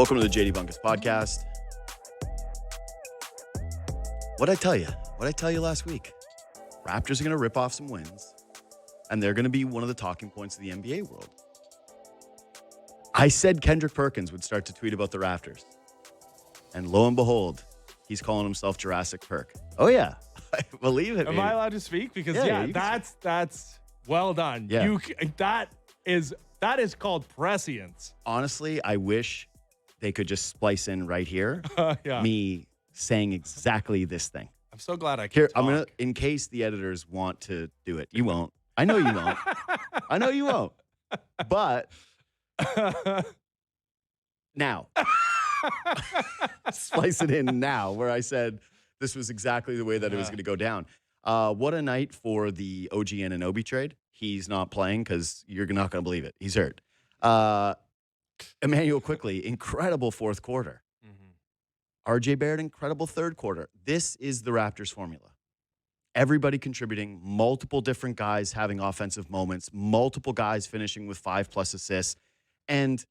Welcome to the JD Bunkis podcast. What'd I tell you? What'd I tell you last week? Raptors are going to rip off some wins, and they're going to be one of the talking points of the NBA world. I said Kendrick Perkins would start to tweet about the Raptors. And lo and behold, he's calling himself Jurassic Perk. Oh, yeah. I believe it. Am I allowed to speak? Because, that's well done. Yeah. That is called prescience. Honestly, I wish they could just splice in right here Yeah. me saying exactly this thing. I'm so glad I can Here, talk. I'm gonna, in case the editors want to do it. You won't. I know you won't. I know you won't. But now, splice it in now, where I said this was exactly the way that it was going to go down. What a night for the OG Anunoby trade. He's not playing because you're not going to believe it. He's hurt. Emmanuel Quickly, incredible fourth quarter. RJ Barrett, incredible third quarter. This is the Raptors formula. Everybody contributing, multiple different guys having offensive moments, multiple guys finishing with 5+ assists. And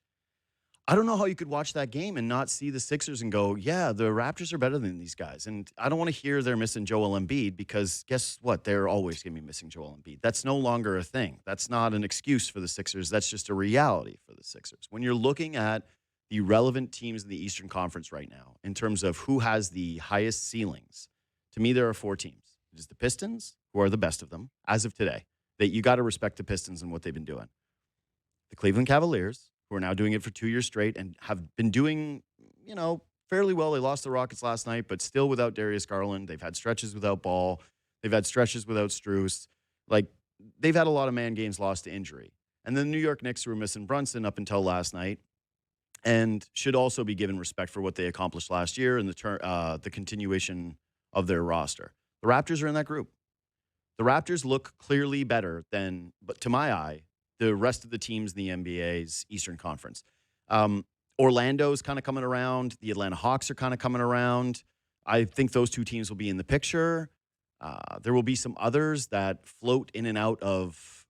I don't know how you could watch that game and not see the Sixers and go, yeah, the Raptors are better than these guys. And I don't want to hear they're missing Joel Embiid because guess what? They're always going to be missing Joel Embiid. That's no longer a thing. That's not an excuse for the Sixers. That's just a reality for the Sixers. When you're looking at the relevant teams in the Eastern Conference right now, in terms of who has the highest ceilings, to me, there are 4 teams. It is the Pistons, who are the best of them, as of today. That you got to respect the Pistons and what they've been doing. The Cleveland Cavaliers, who are now doing it for 2 years straight and have been doing, fairly well. They lost the Rockets last night, but still without Darius Garland. They've had stretches without Ball. They've had stretches without Strus. They've had a lot of man games lost to injury. And then the New York Knicks, who were missing Brunson up until last night, and should also be given respect for what they accomplished last year and the continuation of their roster. The Raptors are in that group. The Raptors look clearly better than, but to my eye, the rest of the teams in the NBA's Eastern Conference. Orlando's kind of coming around. The Atlanta Hawks are kind of coming around. I think those 2 teams will be in the picture. There will be some others that float in and out of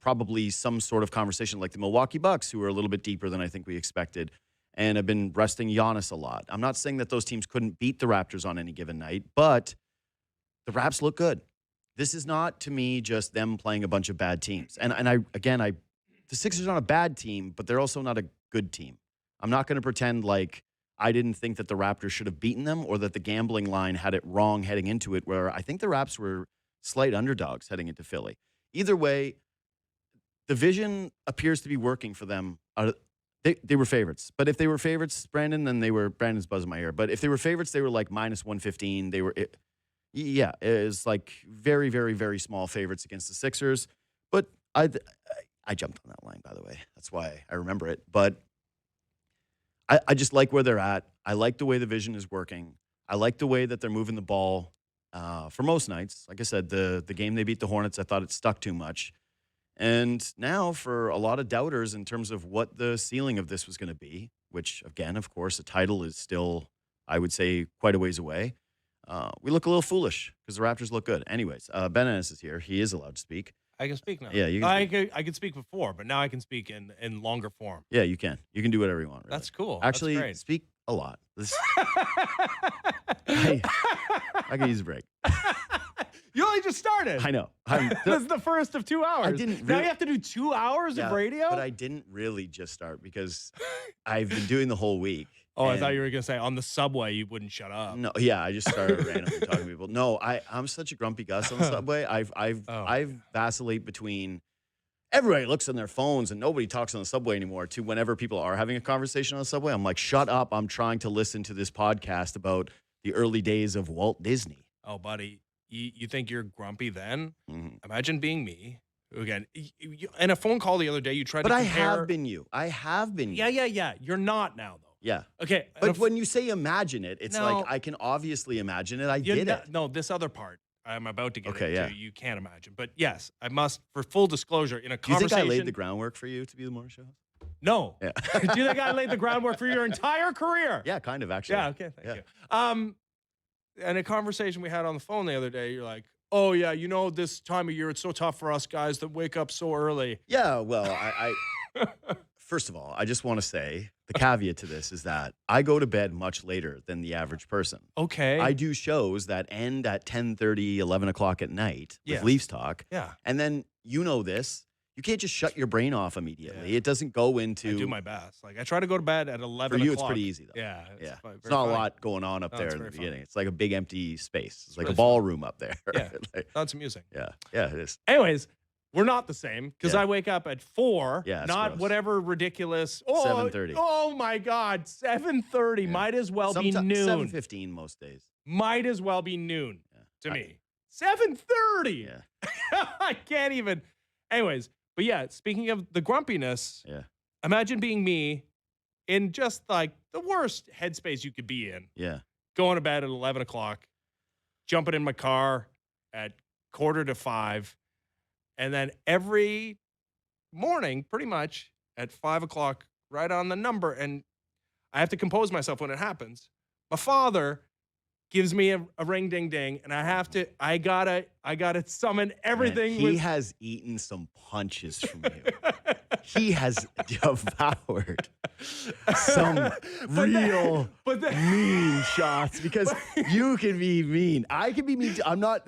probably some sort of conversation, like the Milwaukee Bucks, who are a little bit deeper than I think we expected and have been resting Giannis a lot. I'm not saying that those teams couldn't beat the Raptors on any given night, but the Raps look good. This is not, to me, just them playing a bunch of bad teams. And the Sixers are not a bad team, but they're also not a good team. I'm not going to pretend like I didn't think that the Raptors should have beaten them or that the gambling line had it wrong heading into it, where I think the Raps were slight underdogs heading into Philly. Either way, the vision appears to be working for them. They were favorites. But if they were favorites, Brandon's buzzing my ear. But if they were favorites, they were like -115. It was like very, very, very small favorites against the Sixers. But I jumped on that line, by the way. That's why I remember it. But I just like where they're at. I like the way the vision is working. I like the way that they're moving the ball for most nights. Like I said, the game they beat the Hornets, I thought it stuck too much. And now for a lot of doubters in terms of what the ceiling of this was going to be, which, again, of course, a title is still, I would say, quite a ways away. We look a little foolish because the Raptors look good. Anyways, Ben Ennis is here. He is allowed to speak. I can speak now. Yeah, you can I could speak before, but now I can speak in longer form. Yeah, you can. You can do whatever you want. Really. That's cool. Actually, That's great. Speak a lot. I could use a break. You only just started. I know. This is the first of 2 hours. Now you have to do 2 hours of radio? But I didn't really just start because I've been doing the whole week. Oh, I thought you were going to say on the subway you wouldn't shut up. No, yeah, I just started randomly talking to people. No, I'm such a grumpy Gus on the subway. I've vacillate between everybody looks on their phones and nobody talks on the subway anymore to whenever people are having a conversation on the subway, I'm like, shut up. I'm trying to listen to this podcast about the early days of Walt Disney. Oh, buddy, you think you're grumpy then? Mm-hmm. Imagine being me. Again, in a phone call the other day, you tried to compare. But I have been you. I have been you. Yeah. You're not now, though. Yeah. Okay. But when you say imagine it, it's like I can obviously imagine it. I did it. No, this other part I'm about to get into, yeah. you can't imagine. But yes, I must, for full disclosure, in a conversation. Do you think I laid the groundwork for you to be the morning show host? No. Yeah. Do you think I laid the groundwork for your entire career? Yeah, kind of, actually. Yeah, okay, thank you. And a conversation we had on the phone the other day, you're like, oh, yeah, this time of year, it's so tough for us guys that wake up so early. Yeah, well, first of all, I just want to say the caveat to this is that I go to bed much later than the average person. Okay. I do shows that end at 10:30, 11 o'clock at night with Yes. Leafs Talk. Yeah. And then you know this. You can't just shut your brain off immediately. Yeah. It doesn't go into. I do my best. Like I try to go to bed at 11 For you, o'clock. it's pretty easy, though. Yeah. Yeah. Fine, It's very not a fine. lot going on up No, there it's in the very fun. beginning. It's like a big empty space. It's like really a fun. ballroom up there. Yeah. Like, That's amusing. yeah. Yeah, it is. Anyways, we're not the same because Yeah. I wake up at 4, Yeah, it's not gross. whatever ridiculous. Oh, 7:30. Oh my God, 7:30 Yeah. might as well be Sometimes noon. 7:15 most days. Might as well be noon Yeah. to me. 7:30. Yeah. I can't even. Anyways, but yeah, speaking of the grumpiness, Yeah. imagine being me in just like the worst headspace you could be in. Yeah. Going to bed at 11 o'clock, jumping in my car at 4:45, and then every morning, pretty much at 5 o'clock, right on the number, and I have to compose myself when it happens. My father gives me a ring ding ding, and I gotta summon everything. Man, he has eaten some punches from you. He has devoured some real mean shots because you can be mean. I can be mean. I'm not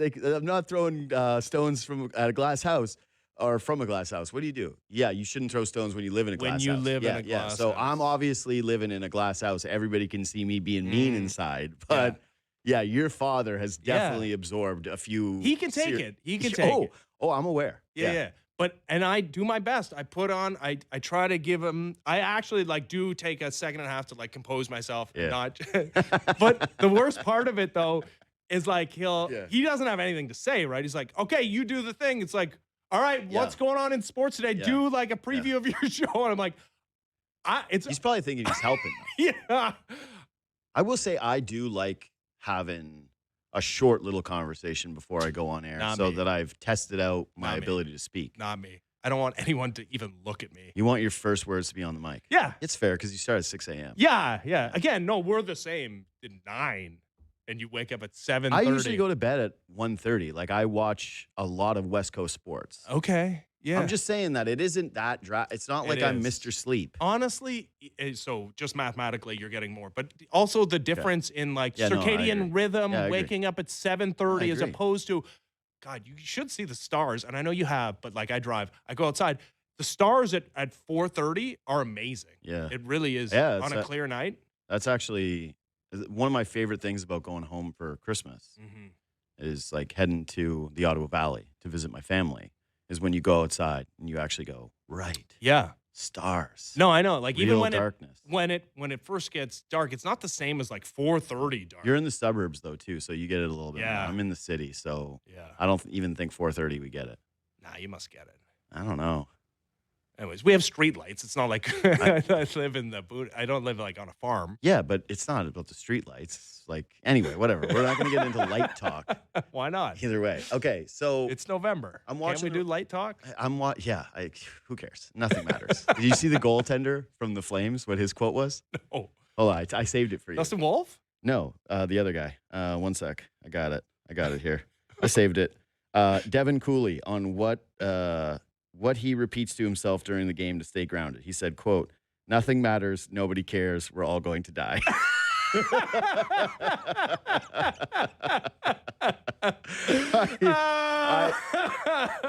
throwing stones at a glass house or from a glass house. What do? Yeah, you shouldn't throw stones when you live in a glass house. When you live in a glass So house. I'm obviously living in a glass house. Everybody can see me being mean inside, but. Yeah, your father has definitely absorbed a few. He can take it. He can take it. Oh, I'm aware. Yeah. And I do my best. I put on, I try to give him, I actually like do take a second and a half to like compose myself. Yeah. Not, but the worst part of it though, is like he doesn't have anything to say, right? He's like, okay, you do the thing. It's like, all right, what's going on in sports today? Yeah. Do like a preview of your show. And I'm like, He's probably thinking he's helping. yeah. I will say I do like having a short little conversation before I go on air that I've tested out my ability to speak. Not me. I don't want anyone to even look at me. You want your first words to be on the mic. Yeah. It's fair because you start at 6 a.m. Yeah. Again, no, we're the same at 9 and you wake up at 7:30. I usually go to bed at 1:30. Like I watch a lot of West Coast sports. Okay. Yeah. I'm just saying that it isn't that it's not like I'm Mr. Sleep. Honestly, so just mathematically, you're getting more. But also the difference in like circadian rhythm, waking up at 7:30 as opposed to, God, you should see the stars. And I know you have, but like I go outside. The stars at 4:30 are amazing. Yeah. It really is on a clear night. That's actually one of my favorite things about going home for Christmas is like heading to the Ottawa Valley to visit my family. Is when you go outside and you actually go, right. Yeah. Stars. No, I know. Like real even when darkness. when it first gets dark, it's not the same as like 4:30 dark. You're in the suburbs though too, so you get it a little bit. Yeah. More. I'm in the city, so Yeah. I don't even think 4:30 we get it. Nah, you must get it. I don't know. Anyways, we have street lights. It's not like I live in the boot. I don't live like on a farm. Yeah, but it's not about the street lights. It's like anyway, whatever. We're not going to get into light talk. Why not? Either way. Okay, so It's November. I'm Can't watching we do light talk? Who cares? Nothing matters. Did you see the goaltender from the Flames? What his quote was? Oh, Hold on, I saved it for you. Dustin Wolf? No, the other guy. 1 sec. I got it here. I saved it. Devin Cooley on what he repeats to himself during the game to stay grounded. He said, quote, "Nothing matters. Nobody cares. We're all going to die."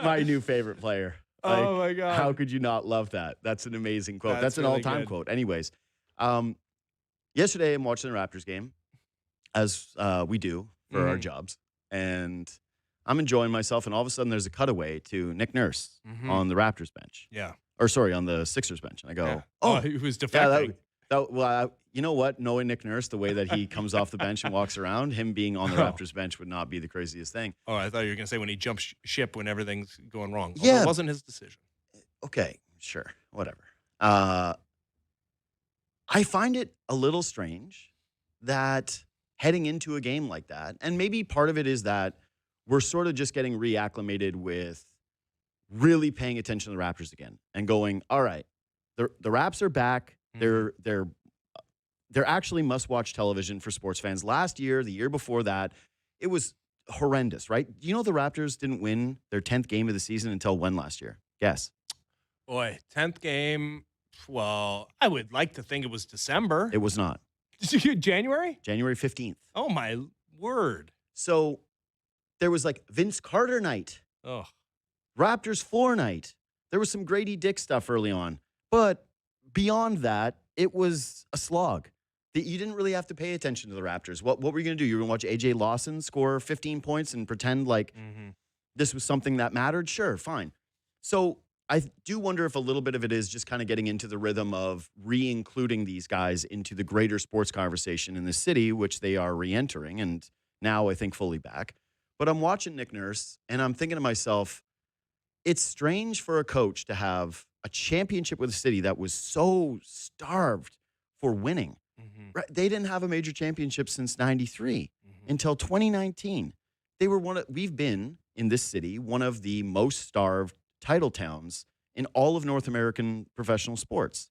My new favorite player. Oh, my God. How could you not love that? That's an amazing quote. That's an really all-time good. quote. Anyways, yesterday I'm watching the Raptors game, as we do for our jobs, and I'm enjoying myself, and all of a sudden there's a cutaway to Nick Nurse on the Raptors bench. Yeah. Or sorry, on the Sixers bench. And I go, Yeah. oh, he was yeah, defecting. you know what? Knowing Nick Nurse, the way that he comes off the bench and walks around, him being on the Raptors bench would not be the craziest thing. Oh, I thought you were going to say when he jumps ship when everything's going wrong. Yeah. It wasn't his decision. Okay, sure, whatever. I find it a little strange that heading into a game like that, and maybe part of it is that we're sort of just getting reacclimated with really paying attention to the Raptors again and going, all right, the Raps are back. They're actually must-watch television for sports fans. Last year, the year before that, it was horrendous, right? You know the Raptors didn't win their 10th game of the season until when last year? Guess. Boy, 10th game Well, I would like to think it was December. It was not. January? January 15th. Oh, my word. So there was like Vince Carter night, Oh, Raptors floor night. There was some Grady Dick stuff early on. But beyond that, it was a slog. You didn't really have to pay attention to the Raptors. What were you going to do? You were going to watch AJ Lawson score 15 points and pretend like this was something that mattered? Sure, fine. So I do wonder if a little bit of it is just kind of getting into the rhythm of re-including these guys into the greater sports conversation in the city, which they are re-entering and now I think fully back. But I'm watching Nick Nurse and I'm thinking to myself, it's strange for a coach to have a championship with a city that was so starved for winning. Right? They didn't have a major championship since 93 until 2019. We've been in this city, one of the most starved title towns in all of North American professional sports.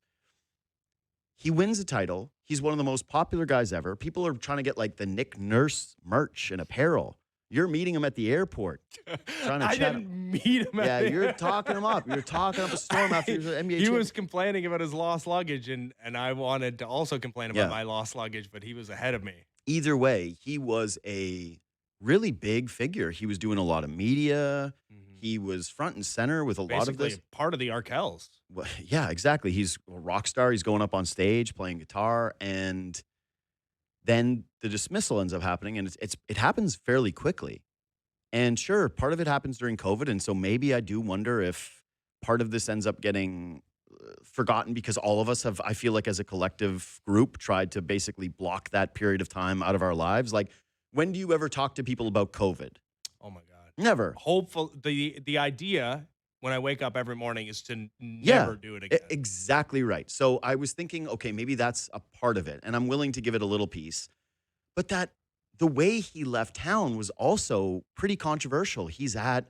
He wins a title. He's one of the most popular guys ever. People are trying to get like the Nick Nurse merch and apparel. You're meeting him at the airport. I didn't meet him. Yeah, you're talking him up. You're talking up a storm after your NBA. He was complaining about his lost luggage, and I wanted to also complain about my lost luggage, but he was ahead of me. Either way, he was a really big figure. He was doing a lot of media. He was front and center with a lot of this. Part of the Arkells. Well, yeah, exactly. He's a rock star. He's going up on stage playing guitar, and then the dismissal ends up happening, and it happens fairly quickly. And sure, part of it happens during COVID, and so maybe I do wonder if part of this ends up getting forgotten because all of us have, I feel like as a collective group, tried to basically block that period of time out of our lives. Like, when do you ever talk to people about COVID? Oh, my God. Never. Hopeful. The idea when I wake up every morning is to never do it again. Exactly right. So I was thinking, okay, maybe that's a part of it, and I'm willing to give it a little piece. But the way he left town was also pretty controversial. He's at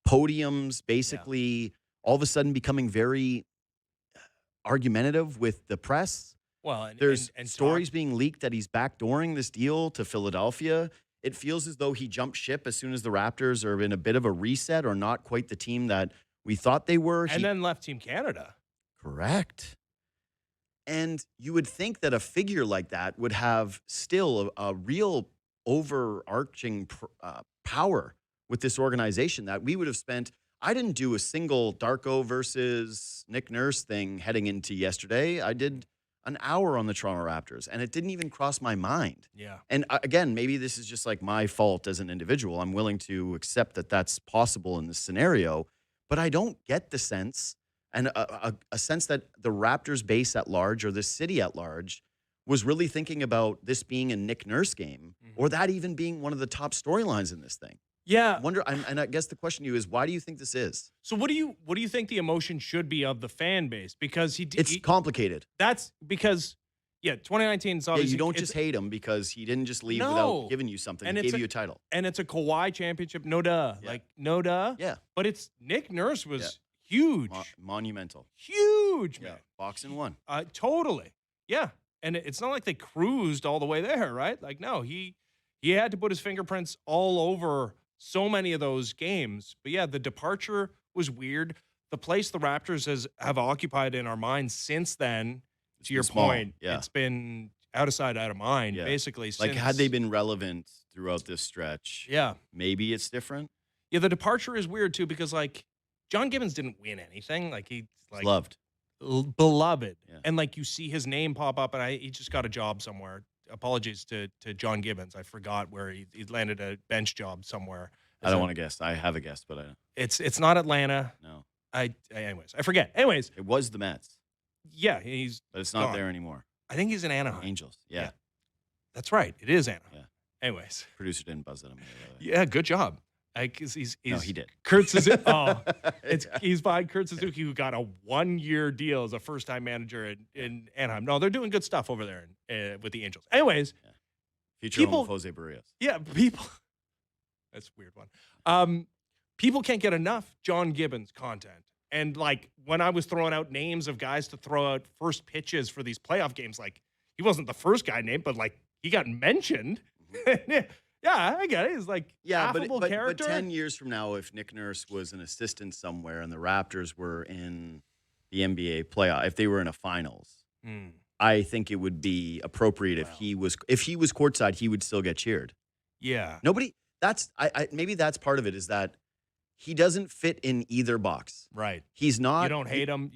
podiums, basically all of a sudden becoming very argumentative with the press. Well, and there's stories being leaked that he's backdooring this deal to Philadelphia. It feels as though he jumped ship as soon as the Raptors are in a bit of a reset or not quite the team that we thought they were. And then left Team Canada. Correct. And you would think that a figure like that would have still a real overarching power with this organization that we would have spent. I didn't do a single Darko versus Nick Nurse thing heading into yesterday. I did an hour on the Toronto Raptors, and it didn't even cross my mind. Yeah. And again, maybe this is just like my fault as an individual. I'm willing to accept that that's possible in this scenario, but I don't get the sense and a sense that the Raptors base at large or the city at large was really thinking about this being a Nick Nurse game or that even being one of the top storylines in this thing. Yeah. And I guess the question to you is, why do you think this is? So what do you think the emotion should be of the fan base? Because it's complicated. That's because 2019 is obviously you don't just hate him because he didn't just leave without giving you something. He gave you a title. And it's a Kawhi championship, no duh. Yeah. Like no duh. Yeah. But it's Nick Nurse was huge. Monumental. Huge, man. Boxing one. Totally. Yeah. And it's not like they cruised all the way there, right? Like, no, he had to put his fingerprints all over so many of those games. But yeah, the departure was weird. The place the Raptors have occupied in our minds since then, to your point, it's been out of sight, out of mind, basically. Like, had they been relevant throughout this stretch, maybe it's different. Yeah, the departure is weird too because like John Gibbons didn't win anything. Like he's loved. Beloved. Yeah. And like you see his name pop up and he just got a job somewhere. Apologies to John Gibbons. I forgot where he landed a bench job somewhere. I don't want to guess. I have a guess, but it's not Atlanta. No. Anyways, I forget. Anyways. It was the Mets. Yeah, but it's not there anymore. I think he's in Anaheim. Angels. Yeah. That's right. It is Anaheim. Yeah. Anyways. Producer didn't buzz at him. Yeah, good job. He's no, he did. Kurt Suzuki. He's behind Kurt Suzuki, who got a 1-year deal as a first-time manager in Anaheim. No, they're doing good stuff over there with the Angels. Anyways, future home of Jose Barrios. Yeah, people. That's a weird one. People can't get enough John Gibbons content, and like when I was throwing out names of guys to throw out first pitches for these playoff games, like he wasn't the first guy named, but like he got mentioned. Yeah, I get it. He's like affable character. But 10 years from now, if Nick Nurse was an assistant somewhere and the Raptors were in the NBA playoff, if they were in a finals, I think it would be appropriate if he was courtside, he would still get cheered. Yeah. Nobody. That's maybe that's part of it, is that he doesn't fit in either box. Right. He's not. You don't hate him.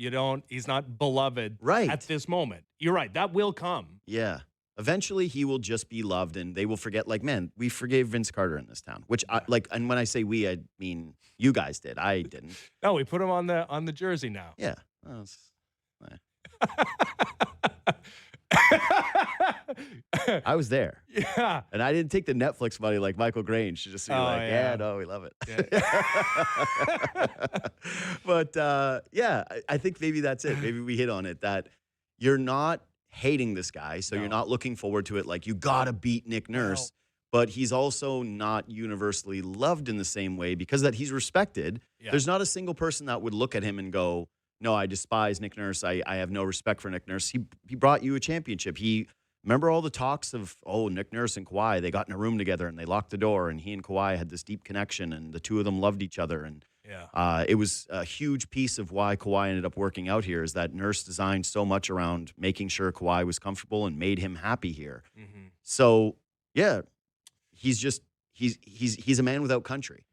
He's not beloved. Right. At this moment. You're right. That will come. Yeah. Eventually, he will just be loved, and they will forget. Like, man, we forgave Vince Carter in this town. Which and when I say we, I mean you guys did. I didn't. No, we put him on the jersey now. Yeah. I was there. Yeah. And I didn't take the Netflix money like Michael Grange to just be yeah, no, we love it. Yeah. But I think maybe that's it. Maybe we hit on it, that you're not hating this guy, so you're not looking forward to it like you got to beat Nick Nurse. But he's also not universally loved in the same way, because that he's respected. Yeah. There's not a single person that would look at him and go, no, I despise Nick Nurse. I have no respect for Nick Nurse. He brought you a championship. Remember all the talks of, Nick Nurse and Kawhi, they got in a room together and they locked the door, and he and Kawhi had this deep connection, and the two of them loved each other. And it was a huge piece of why Kawhi ended up working out here, is that Nurse designed so much around making sure Kawhi was comfortable and made him happy here. Mm-hmm. So, yeah, he's a man without country.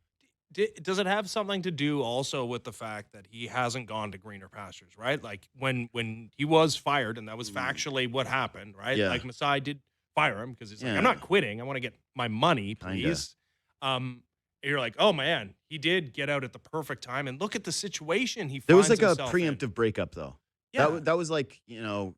Does it have something to do also with the fact that he hasn't gone to greener pastures, right? Like when he was fired, and that was factually what happened, right? Yeah. Like Masai did fire him because he's like, I'm not quitting. I want to get my money, please. You're like, oh man, he did get out at the perfect time, and look at the situation he. There was like a preemptive breakup though. Yeah. That was like, your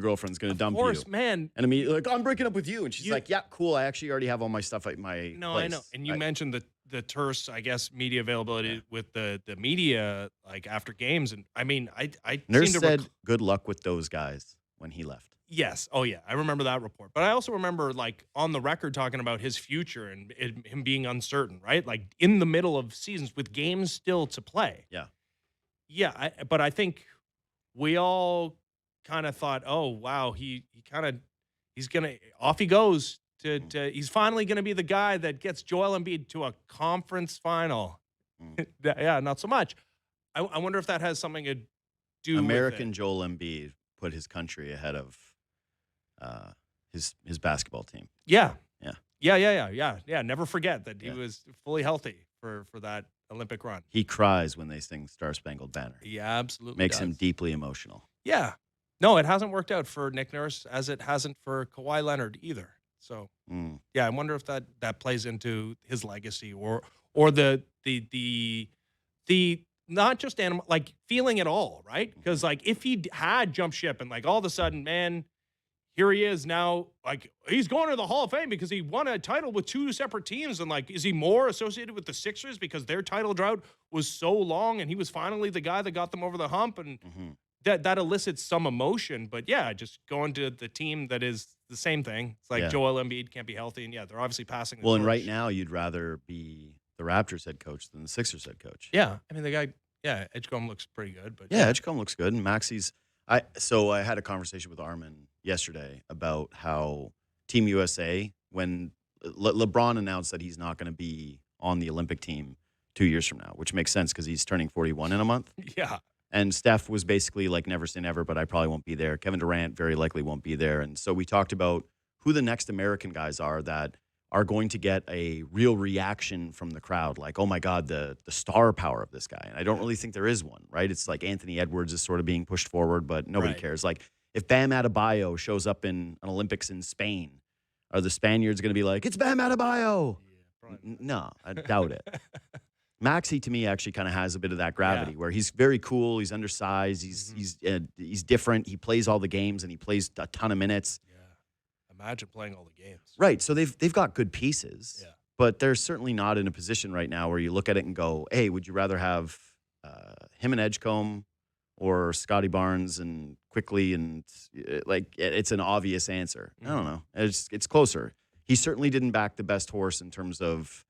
girlfirl's going to dump you. Of course, man. And immediately, like, I'm breaking up with you. And she's like, yeah, cool. I actually already have all my stuff at my No, place. I know. And you mentioned the terse, I guess, media availability with the media, like, after games. And, I mean, I Nurse said good luck with those guys when he left. Yes. Oh, yeah. I remember that report. But I also remember, like, on the record talking about his future and him being uncertain, right? Like, in the middle of seasons with games still to play. Yeah. Yeah. But I think we all kind of thought, oh, wow, he's off he goes he's finally going to be the guy that gets Joel Embiid to a conference final. Yeah, not so much. I wonder if that has something to do American with it. Joel Embiid put his country ahead of his basketball team. Yeah. Yeah. Yeah. Never forget that he was fully healthy for that Olympic run. He cries when they sing Star Spangled Banner. Yeah, absolutely. Makes him deeply emotional. Yeah. No, it hasn't worked out for Nick Nurse, as it hasn't for Kawhi Leonard either. So, yeah, I wonder if that plays into his legacy or the not just animal, like, feeling it all, right? Because, like, if he had jumped ship and, like, all of a sudden, man, here he is now, like, he's going to the Hall of Fame because he won a title with two separate teams. And, like, is he more associated with the Sixers because their title drought was so long and he was finally the guy that got them over the hump? And that elicits some emotion. But, yeah, just going to the team that is the same thing. It's like Joel Embiid can't be healthy. And, yeah, they're obviously passing the torch. And right now you'd rather be the Raptors head coach than the Sixers head coach. Yeah. I mean, the guy, Edgecombe looks pretty good. But yeah, Edgecombe looks good. And Maxi's So I had a conversation with Armin yesterday about how Team USA, when LeBron announced that he's not going to be on the Olympic team 2 years from now, which makes sense because he's turning 41 in a month. Yeah. And Steph was basically like, never say never, but I probably won't be there. Kevin Durant very likely won't be there. And so we talked about who the next American guys are that are going to get a real reaction from the crowd. Like, oh my God, the star power of this guy. And I don't really think there is one, right? It's like Anthony Edwards is sort of being pushed forward, but nobody cares. Like, if Bam Adebayo shows up in an Olympics in Spain, are the Spaniards going to be like, it's Bam Adebayo? Yeah, no, I doubt it. Maxey, to me, actually kind of has a bit of that gravity where he's very cool. He's undersized. He's different. He plays all the games and he plays a ton of minutes. Yeah, imagine playing all the games. Right. So they've got good pieces. Yeah. But they're certainly not in a position right now where you look at it and go, hey, would you rather have him and Edgecombe or Scotty Barnes and Quickly? And like, it's an obvious answer. I don't know. It's closer. He certainly didn't back the best horse in terms of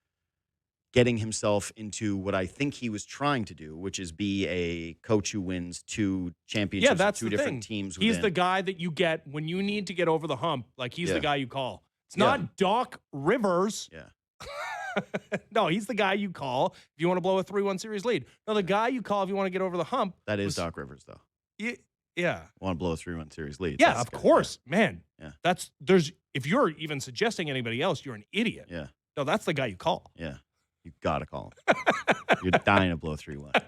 getting himself into what I think he was trying to do, which is be a coach who wins two championships with two different teams. He's the guy that you get when you need to get over the hump. Like, he's the guy you call. It's not Doc Rivers. Yeah. No, he's the guy you call if you want to blow a 3-1 series lead. No, the guy you call if you want to get over the hump. That is Doc Rivers, though. Yeah. Want to blow a 3-1 series lead. Yeah, That's of good. course, man. Yeah. If you're even suggesting anybody else, you're an idiot. Yeah. No, that's the guy you call. Yeah. You got to call him. You're dying to blow 3-1.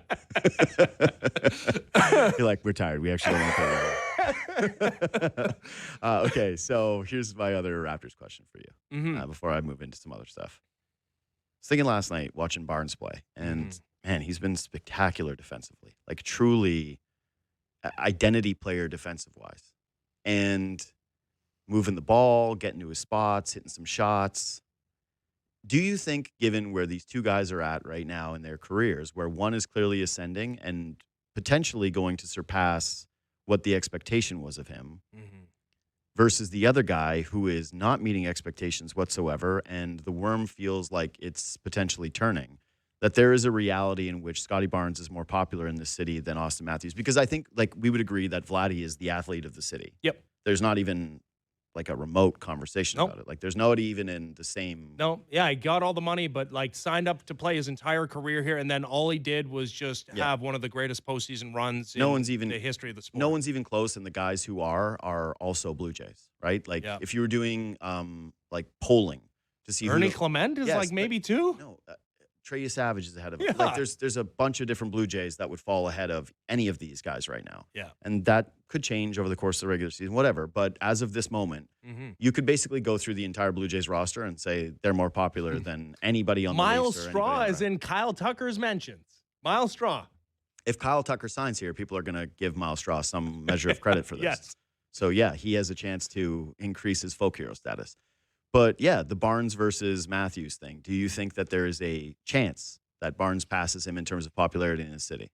You're like, we're tired. We actually don't want to play. Okay, so here's my other Raptors question for you before I move into some other stuff. I was thinking last night watching Barnes play, and man, he's been spectacular defensively, like truly identity player defensive-wise. And moving the ball, getting to his spots, hitting some shots. Do you think, given where these two guys are at right now in their careers, where one is clearly ascending and potentially going to surpass what the expectation was of him, versus the other guy who is not meeting expectations whatsoever, and the worm feels like it's potentially turning, that there is a reality in which Scotty Barnes is more popular in this city than Austin Matthews? Because I think, like, we would agree that Vladdy is the athlete of the city. Yep. There's not even like a remote conversation about it. Like, there's nobody even in the same. No, yeah, he got all the money, but like signed up to play his entire career here, and then all he did was just have one of the greatest postseason runs in the history of the sport. No one's even close, and the guys who are also Blue Jays, right? Like, if you were doing like polling to see Ernie Clement is like maybe two. No, Trey Savage is ahead of him. Yeah. Like, there's a bunch of different Blue Jays that would fall ahead of any of these guys right now. Yeah. And that could change over the course of the regular season, whatever. But as of this moment, you could basically go through the entire Blue Jays roster and say they're more popular than anybody on the Miles Leafs or Straw anybody is in Kyle Tucker's mentions. Miles Straw. If Kyle Tucker signs here, people are going to give Miles Straw some measure of credit for this. Yes. So, yeah, he has a chance to increase his folk hero status. But, yeah, the Barnes versus Matthews thing, do you think that there is a chance that Barnes passes him in terms of popularity in his city?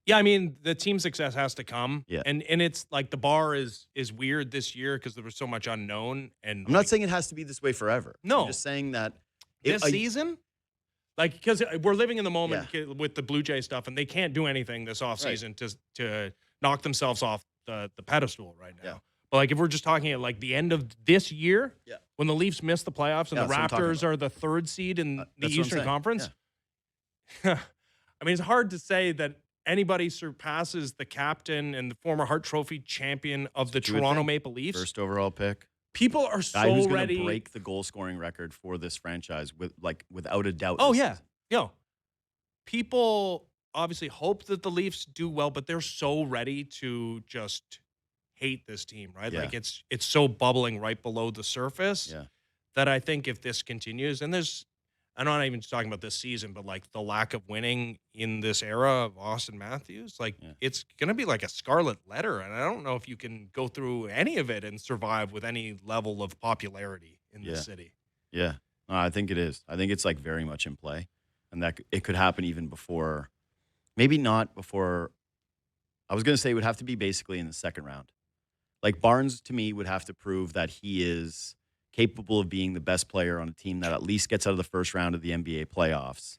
Yeah, I mean, the team success has to come. Yeah. And it's like the bar is weird this year because there was so much unknown. And I'm not saying it has to be this way forever. No. I'm just saying that this season, like, because we're living in the moment with the Blue Jay stuff, and they can't do anything this offseason to knock themselves off the pedestal right now. Yeah. But like, if we're just talking at like the end of this year, when the Leafs miss the playoffs and the Raptors are the 3rd seed in the Eastern Conference, I mean, it's hard to say that anybody surpasses the captain and the former Hart Trophy champion of the Toronto Maple Leafs. First overall pick. People are Guy who's so gonna ready. break the goal scoring record for this franchise without a doubt. Oh, this yeah. season. Yo, people obviously hope that the Leafs do well, but they're so ready to just hate this team, right? Yeah. Like, it's so bubbling right below the surface that I think if this continues, and I'm not even talking about this season, but like the lack of winning in this era of Austin Matthews, like it's going to be like a scarlet letter. And I don't know if you can go through any of it and survive with any level of popularity in this city. Yeah. No, I think it is. I think it's like very much in play, and that it could happen even before, maybe not before. I was going to say it would have to be basically in the second round. Like, Barnes, to me, would have to prove that he is capable of being the best player on a team that at least gets out of the first round of the NBA playoffs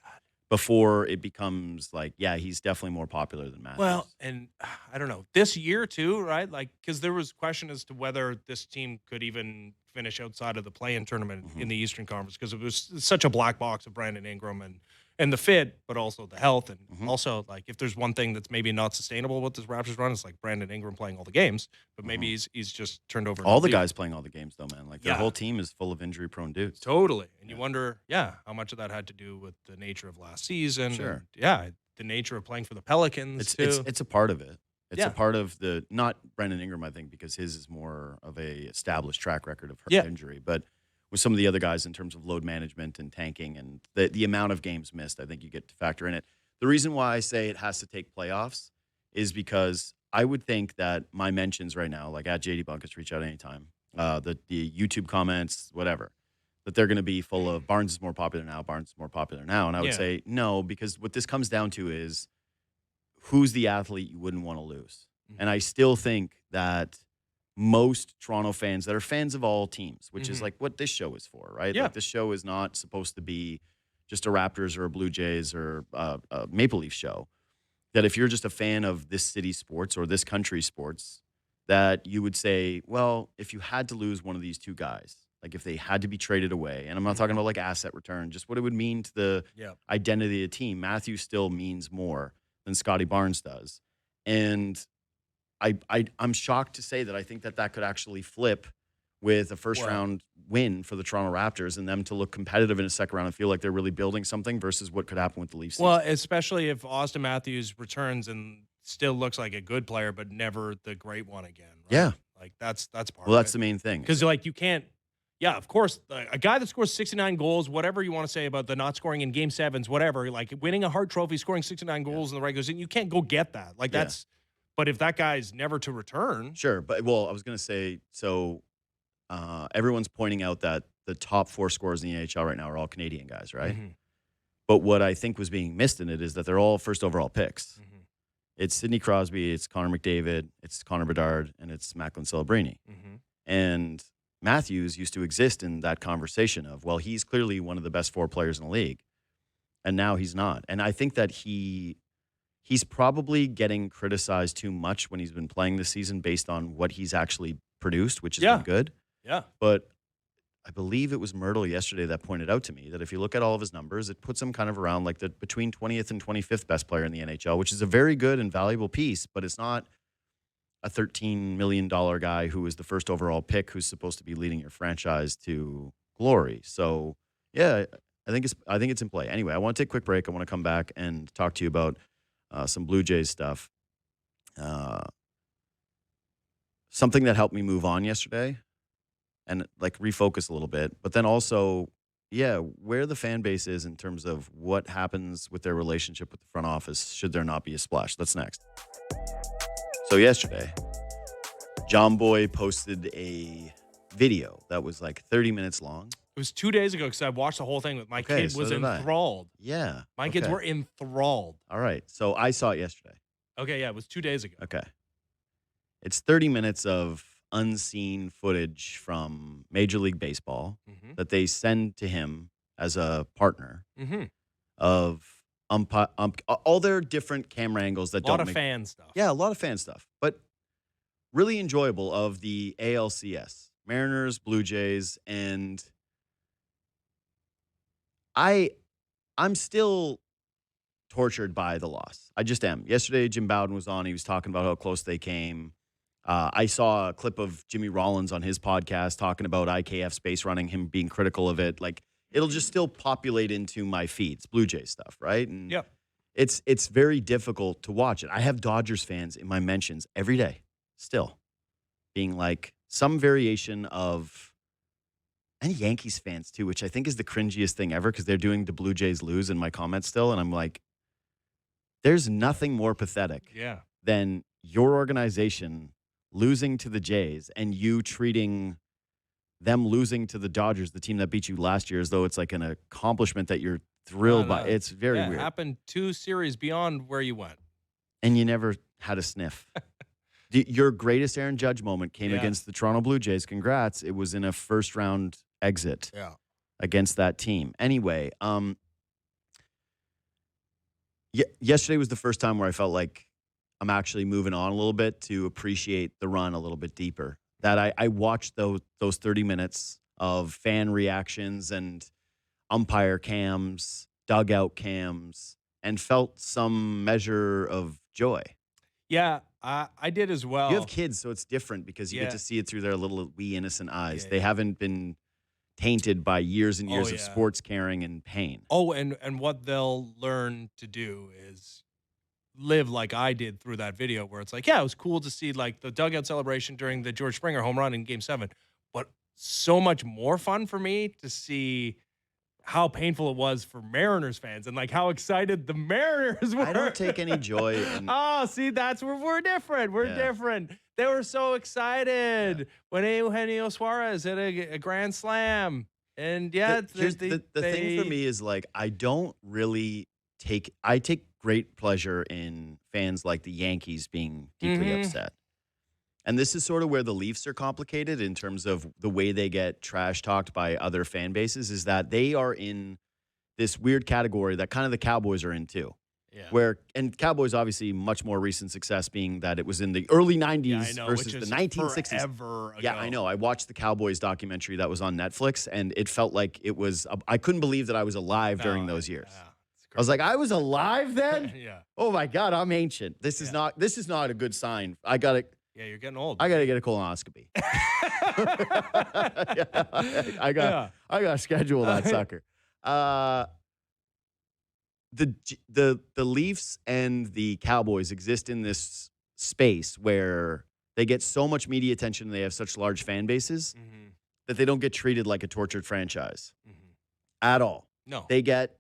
before it becomes like, yeah, he's definitely more popular than Matthews. Well, and I don't know, this year too, right? Like, because there was question as to whether this team could even finish outside of the play-in tournament in the Eastern Conference, because it was such a black box of Brandon Ingram and the fit, but also the health. And also, like, if there's one thing that's maybe not sustainable with this Raptors run, it's like Brandon Ingram playing all the games, but maybe he's just turned over. All the guys playing all the games, though, man. Like, their whole team is full of injury-prone dudes. Totally. And you wonder, how much of that had to do with the nature of last season. Sure. And, the nature of playing for the Pelicans, too. It's a part of it. It's a part of not Brandon Ingram, I think, because his is more of a established track record of injury, but with some of the other guys in terms of load management and tanking and the amount of games missed, I think you get to factor in it. The reason why I say it has to take playoffs is because I would think that my mentions right now, like at JD Bunkis, reach out anytime, the YouTube comments, whatever, that they're going to be full of Barnes is more popular now, Barnes is more popular now. And I would say no, because what this comes down to is who's the athlete you wouldn't want to lose. And I still think that most Toronto fans that are fans of all teams, which is like what this show is for, right? Yeah. Like, this show is not supposed to be just a Raptors or a Blue Jays or a Maple Leaf show. That if you're just a fan of this city's sports or this country's sports, that you would say, well, if you had to lose one of these two guys, like if they had to be traded away, and I'm not talking about like asset return, just what it would mean to the identity of the team, Matthews still means more than Scotty Barnes does. And I'm shocked to say that I think that could actually flip with a first round win for the Toronto Raptors and them to look competitive in a second round and feel like they're really building something versus what could happen with the Leafs. Well, especially if Austin Matthews returns and still looks like a good player, but never the great one again. Right? Yeah. Like that's part of it. Well, that's the main thing. Because like you can't, yeah, of course, a guy that scores 69 goals, whatever you want to say about the not scoring in game sevens, whatever, like winning a Hart Trophy, scoring 69 goals in the regular season, you can't go get that. Like that's, but if that guy's never to return. Sure. But I was going to say, so everyone's pointing out that the top 4 scorers in the NHL right now are all Canadian guys, right? Mm-hmm. But what I think was being missed in it is that they're all first overall picks. Mm-hmm. It's Sidney Crosby, it's Connor McDavid, it's Connor Bedard, and it's Macklin Celebrini. Mm-hmm. And Matthews used to exist in that conversation of, well, he's clearly one of the best 4 players in the league, and now he's not. And I think that he's probably getting criticized too much when he's been playing this season based on what he's actually produced, which has been good. Yeah. But I believe it was Myrtle yesterday that pointed out to me that if you look at all of his numbers, it puts him kind of around like the between 20th and 25th best player in the NHL, which is a very good and valuable piece, but it's not a $13 million guy who is the first overall pick who's supposed to be leading your franchise to glory. So, yeah, I think it's in play. Anyway, I want to take a quick break. I want to come back and talk to you about some Blue Jays stuff. Something that helped me move on yesterday and like refocus a little bit, but then also, where the fan base is in terms of what happens with their relationship with the front office should there not be a splash. That's next. So yesterday, John Boy posted a video that was like 30 minutes long. It was 2 days ago because I watched the whole thing with my kid was enthralled. Yeah. My kids were enthralled. All right. So I saw it yesterday. Okay, yeah, it was 2 days ago. Okay. It's 30 minutes of unseen footage from Major League Baseball that they send to him as a partner of all their different camera angles that don't make... A lot of fan stuff. Yeah, a lot of fan stuff. But really enjoyable of the ALCS. Mariners, Blue Jays, and I'm still tortured by the loss. I just am. Yesterday, Jim Bowden was on. He was talking about how close they came. I saw a clip of Jimmy Rollins on his podcast talking about IKF space running, him being critical of it. Like, it'll just still populate into my feeds, Blue Jays stuff, right? And it's very difficult to watch it. I have Dodgers fans in my mentions every day still being like some variation of, and Yankees fans too, which I think is the cringiest thing ever because they're doing the Blue Jays lose in my comments still. And I'm like, there's nothing more pathetic than your organization losing to the Jays and you treating them losing to the Dodgers, the team that beat you last year, as though it's like an accomplishment that you're thrilled by. It's very weird. It happened 2 series beyond where you went. And you never had a sniff. Your greatest Aaron Judge moment came against the Toronto Blue Jays. Congrats. It was in a first-round exit against that team. Anyway, yesterday was the first time where I felt like I'm actually moving on a little bit to appreciate the run a little bit deeper. That I watched those 30 minutes of fan reactions and umpire cams, dugout cams, and felt some measure of joy. Yeah, I did as well. You have kids, so it's different because you get to see it through their little wee innocent eyes. They haven't been tainted by years and years of sports caring and pain. Oh, and what they'll learn to do is live like I did through that video where it's like, it was cool to see like the dugout celebration during the George Springer home run in Game 7, but so much more fun for me to see how painful it was for Mariners fans and like how excited the Mariners were. I don't take any joy in... Oh, see, that's where we're different. We're different. They were so excited when Eugenio Suarez hit a grand slam. And the thing for me is like, I don't really I take great pleasure in fans like the Yankees being deeply upset. And this is sort of where the Leafs are complicated in terms of the way they get trash talked by other fan bases, is that they are in this weird category that kind of the Cowboys are in too. Yeah. And Cowboys obviously much more recent success being that it was in the early 90s versus the 1960s. Forever ago. Yeah, I know. I watched the Cowboys documentary that was on Netflix and it felt like it was, I couldn't believe that I was alive during those years. Yeah, it's I was like, I was alive then? Yeah. Oh my God, I'm ancient. This is not a good sign. Yeah, you're getting old. I gotta get a colonoscopy. I gotta schedule that sucker. The Leafs and the Cowboys exist in this space where they get so much media attention and they have such large fan bases that they don't get treated like a tortured franchise at all. No. They get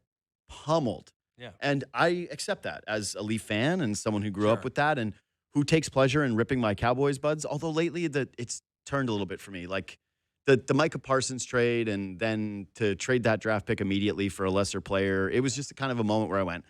pummeled. Yeah. And I accept that as a Leaf fan and someone who grew up with that and who takes pleasure in ripping my Cowboys buds. Although lately it's turned a little bit for me. Like the Micah Parsons trade and then to trade that draft pick immediately for a lesser player. It was just a kind of a moment where I went,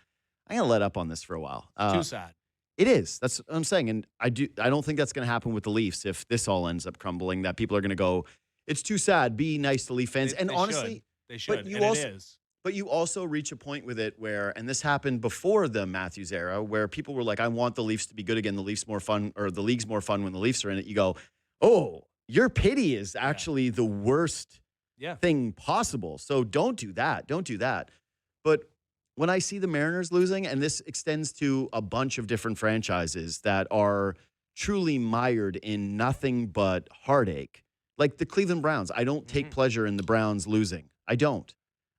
I'm going to let up on this for a while. Too sad. It is. That's what I'm saying. And I don't think that's going to happen with the Leafs if this all ends up crumbling, that people are going to go, it's too sad. Be nice to Leaf fans. And honestly, they should. But you and also, it is. But you also reach a point with it where, and this happened before the Matthews era, where people were like, I want the Leafs to be good again. The Leafs more fun, or the league's more fun when the Leafs are in it. You go, oh, your pity is actually the worst thing possible. So don't do that. Don't do that. But when I see the Mariners losing, and this extends to a bunch of different franchises that are truly mired in nothing but heartache, like the Cleveland Browns, I don't take pleasure in the Browns losing. I don't.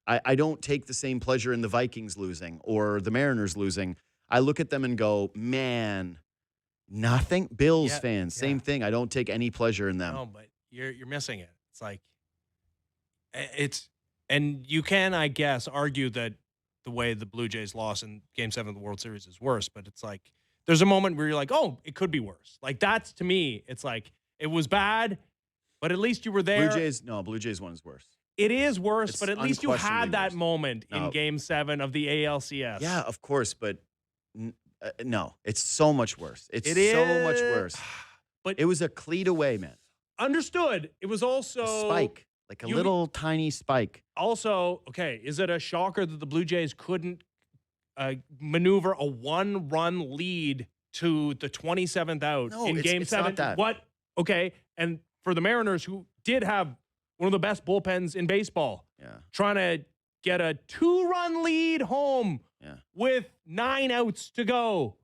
I don't take the same pleasure in the Vikings losing or the Mariners losing. I look at them and go, man, nothing. Bills fans, same thing. I don't take any pleasure in them. No, but you're missing it. It's like and you can, I guess, argue that the way the Blue Jays lost in Game 7 of the World Series is worse, but it's like there's a moment where you're like, oh, it could be worse. Like that's, to me, it's like it was bad, but at least you were there. Blue Jays one is worse. It is worse, It's but at least you had that worse. moment in Game 7 of the ALCS. Yeah, of course, but no, it's so much worse. It's much worse. But it was a cleat away, man. Understood. It was also a spike, like a little tiny spike. Also, okay, is it a shocker that the Blue Jays couldn't maneuver a one-run lead to the 27th out in Game 7? Not that. What? Okay, and for the Mariners, who did have one of the best bullpens in baseball, trying to get a 2-run lead home with 9 outs to go.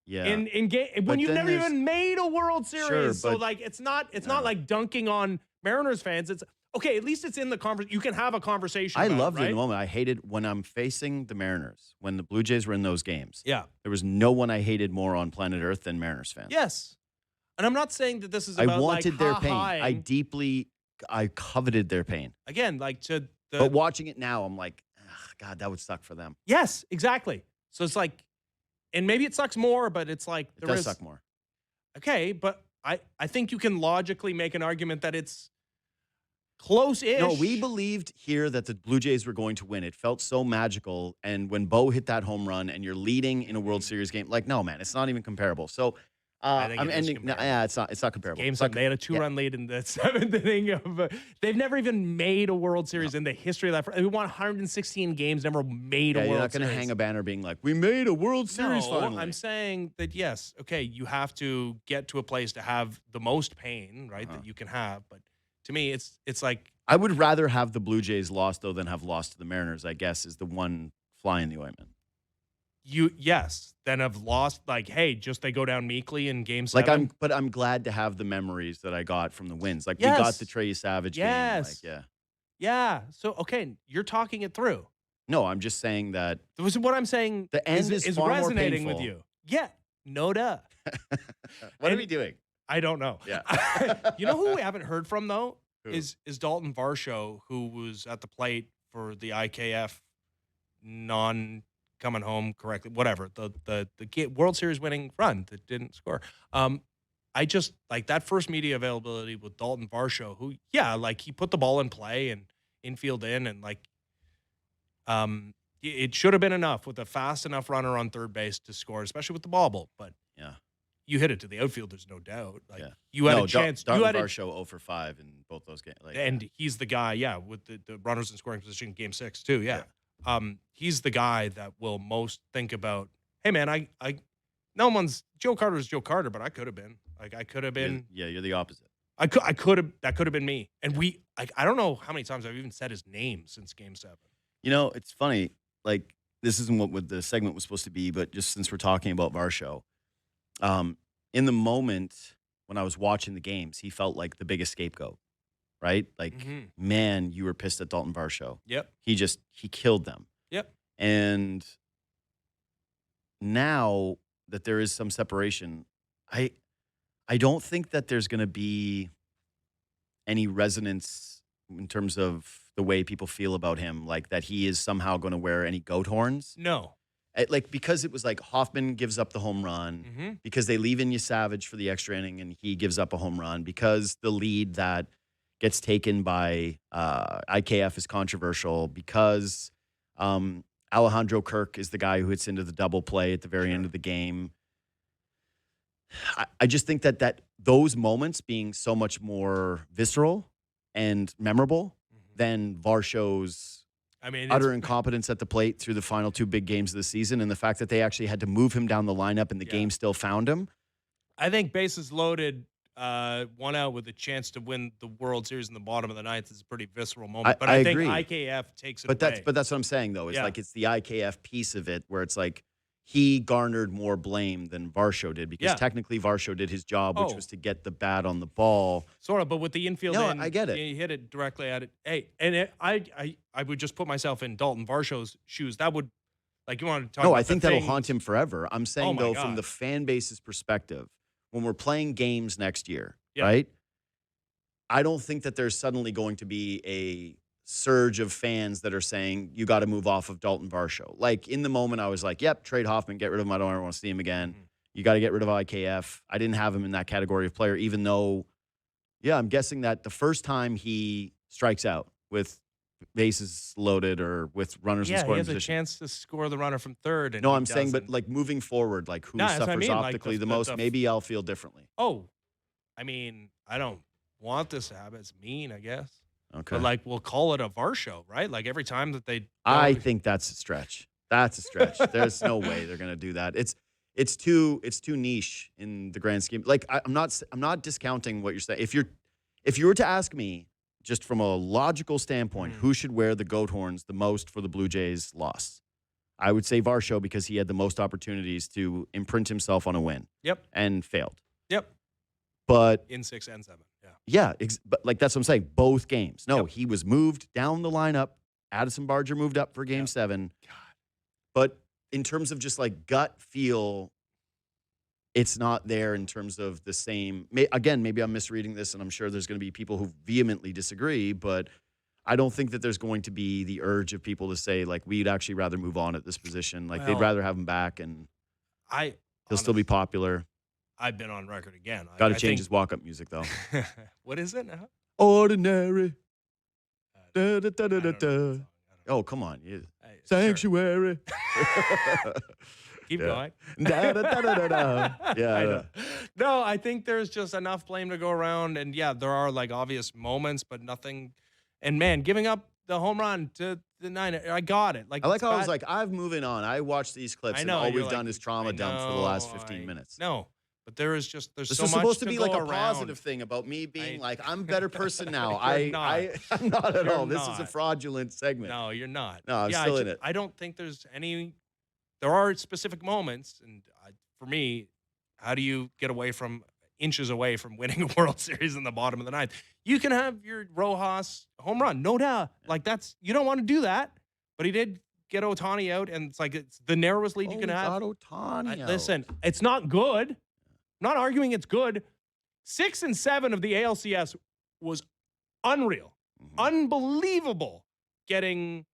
Yeah. In game when you've never even made a World Series. Sure, so like it's not like dunking on Mariners fans. It's okay, at least it's in the conversation. You can have a conversation. I loved it in the moment. I hated when I'm facing the Mariners, when the Blue Jays were in those games. Yeah. There was no one I hated more on planet Earth than Mariners fans. Yes. And I'm not saying that this is about I wanted their pain. ha-haing. I coveted their pain. Again, like but watching it now, I'm like, God, that would suck for them. Yes, exactly. So it's like, and maybe it sucks more, but it's like it does suck more. Okay, but I think you can logically make an argument that it's close-ish. No, we believed here that the Blue Jays were going to win. It felt so magical. And when Bo hit that home run and you're leading in a World Series game, like, no, man, it's not even comparable. So I'm ending. No, it's not comparable. Game 7, they had a 2-run lead in the 7th inning of. They've never even made a World Series in the history of that. We won 116 games, never made a World Series. You're not going to hang a banner being like, we made a World Series finally. I'm saying that yes, okay, you have to get to a place to have the most pain, right, that you can have. But to me, it's like I would rather have the Blue Jays lost though than have lost to the Mariners. I guess is the one fly in the ointment. Then have lost, like, hey, just they go down meekly in Game 7. But I'm glad to have the memories that I got from the wins. Like we got the Trey Savage game. Like, yeah. So okay, you're talking it through. No, I'm just saying that. What I'm saying the end is far resonating more painful. with you. Yeah, no duh. What are we doing? I don't know. Yeah. You know who we haven't heard from though Who? is Dalton Varsho, who was at the plate for the IKF coming home correctly, whatever, the World Series winning run that didn't score. I just like that first media availability with Dalton Varsho, who, like he put the ball in play and infield in, and like, it should have been enough with a fast enough runner on third base to score, especially with the bobble. But you hit it to the outfield. There's no doubt. Like you had a chance. Dalton Varsho 0 for 5 in both those games. Like, and he's the guy, with the runners in scoring position in Game 6 too. Yeah. He's the guy that will most think about, hey man, Joe Carter is Joe Carter, but I could have been. Like I could have been. You're the opposite. I could have. That could have been me. And I don't know how many times I've even said his name since Game 7. You know, it's funny. Like this isn't what the segment was supposed to be, but just since we're talking about Varsho, in the moment when I was watching the games, he felt like the biggest scapegoat, right? Like, man, you were pissed at Dalton Varsho. Yep. He killed them. Yep. And now that there is some separation, I don't think that there's going to be any resonance in terms of the way people feel about him, like that he is somehow going to wear any goat horns. No. Like, because it was like Hoffman gives up the home run, because they leave in Savage for the extra inning and he gives up a home run, because the lead that gets taken by IKF is controversial, because Alejandro Kirk is the guy who hits into the double play at the very end of the game. I just think that those moments being so much more visceral and memorable than Varsho's utter incompetence at the plate through the final 2 big games of the season, and the fact that they actually had to move him down the lineup and the game still found him. I think bases loaded, 1 out with a chance to win the World Series in the bottom of the ninth is a pretty visceral moment. But I think agree. IKF takes it But away. that's what I'm saying, though. It's like it's the IKF piece of it where it's like he garnered more blame than Varsho did, because technically Varsho did his job, which was to get the bat on the ball. Sort of, but with the infield in, I get it. You hit it directly at it. Hey, and I would just put myself in Dalton Varsho's shoes. That would, like, you want to talk about I think that'll haunt him forever. I'm saying, though, from God. the fan base's perspective, when we're playing games next year, right? I don't think that there's suddenly going to be a surge of fans that are saying, you got to move off of Dalton Varsho. Like, in the moment, I was like, yep, trade Hoffman, get rid of him. I don't ever want to see him again. You got to get rid of IKF. I didn't have him in that category of player, even though, I'm guessing that the first time he strikes out with bases loaded or with runners in scoring he has position. a chance to score the runner from third. And no, I'm saying, but like moving forward, like who suffers optically the most, maybe I'll feel differently. Oh, I mean, I don't want this to happen. It's mean, I guess. Okay. But, like, we'll call it a Varsho, right? Like, every time that they... I think that's a stretch. That's a stretch. There's no way they're going to do that. It's too niche in the grand scheme. Like, I'm not discounting what you're saying. If you were to ask me, just from a logical standpoint, who should wear the goat horns the most for the Blue Jays' loss, I would say Varsho, because he had the most opportunities to imprint himself on a win. Yep. And failed. Yep. But in 6 and 7. Yeah, but like that's what I'm saying. Both games. No, he was moved down the lineup. Addison Barger moved up for Game 7. God. But in terms of just like gut feel, it's not there in terms of the same. Again, maybe I'm misreading this, and I'm sure there's going to be people who vehemently disagree, but I don't think that there's going to be the urge of people to say, like, we'd actually rather move on at this position. Like, they'd rather have him back, and he'll still be popular. I've been on record again. Got to change his walk-up music, though. What is it now? Ordinary. Da, da, da, da, da, da. Oh, come on. Sanctuary. Sure. Keep going. Da, da, da, da, da. Yeah. I know. No, I think there's just enough blame to go around. And, there are, like, obvious moments, but nothing. And, man, giving up the home run to the 9, I got it. Like, I like how I was like, I'm moving on. I watched these clips, and all we've done is trauma dump for the last 15 minutes. No. But there's this so much is supposed to be like a around. positive thing about me being like, I'm a better person now. I'm not at You're all. This not. is a fraudulent segment. No, you're not. No, I'm still in it. I don't think there's any. There are specific moments, and for me, how do you get away from inches away from winning a World Series in the bottom of the ninth? You can have your Rojas home run, no doubt. Like, you don't want to do that, but he did get Ohtani out, and it's like it's the narrowest lead you can have. Ohtani out. Listen, it's not good. I'm not arguing it's good. 6 and 7 of the ALCS was unreal, unbelievable. Getting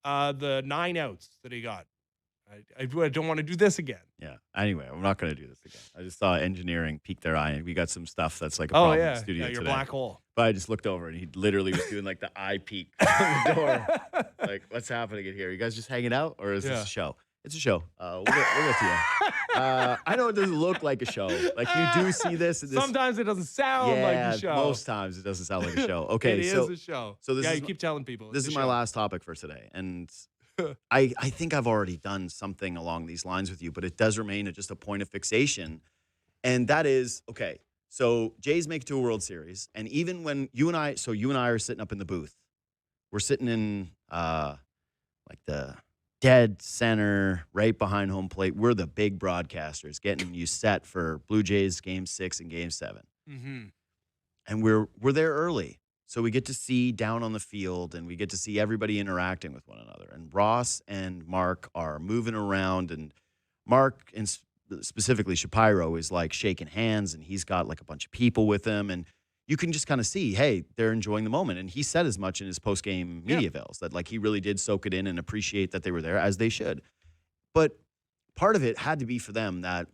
the 9 outs that he got. I don't want to do this again. Yeah. Anyway, I'm not going to do this again. I just saw engineering peek their eye, and we got some stuff that's like a problem in the studio your today. black hole. But I just looked over, and he literally was doing like the eye peek on the door. Like, what's happening in here? You guys just hanging out, or is this a show? It's a show. We'll get to you. I know it doesn't look like a show. Like, you do see this. And Sometimes it doesn't sound like a show. Most times it doesn't sound like a show. Okay, it is a show. So this you keep telling people. This is my last topic for today, and I think I've already done something along these lines with you, but it does remain just a point of fixation, and that is, okay, so Jays make it to a World Series, and even when you and I are sitting up in the booth, we're sitting in like the dead center, right behind home plate. We're the big broadcasters getting you set for Blue Jays Game 6 and Game 7. Mm-hmm. And we're there early. So we get to see down on the field, and we get to see everybody interacting with one another. And Ross and Mark are moving around, and Mark, and specifically Shapiro, is like shaking hands, and he's got like a bunch of people with him. And you can just kind of see, hey, they're enjoying the moment. And he said as much in his post-game media avails that like he really did soak it in and appreciate that they were there, as they should. But part of it had to be for them that,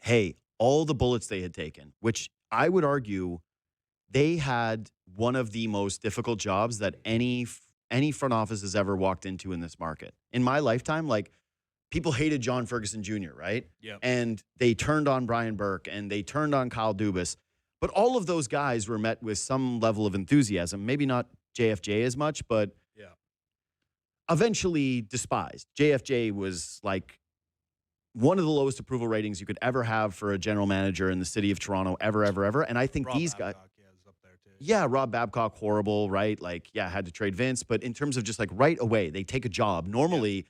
hey, all the bullets they had taken, which I would argue they had one of the most difficult jobs that any front office has ever walked into in this market. In my lifetime, like, people hated John Ferguson Jr., right? Yeah. And they turned on Brian Burke, and they turned on Kyle Dubas. But all of those guys were met with some level of enthusiasm. Maybe not JFJ as much, but eventually despised. JFJ was like one of the lowest approval ratings you could ever have for a general manager in the city of Toronto, ever. And I think these guys... Yeah, Rob Babcock, horrible, right? Like, had to trade Vince. But in terms of just like right away, they take a job. Normally,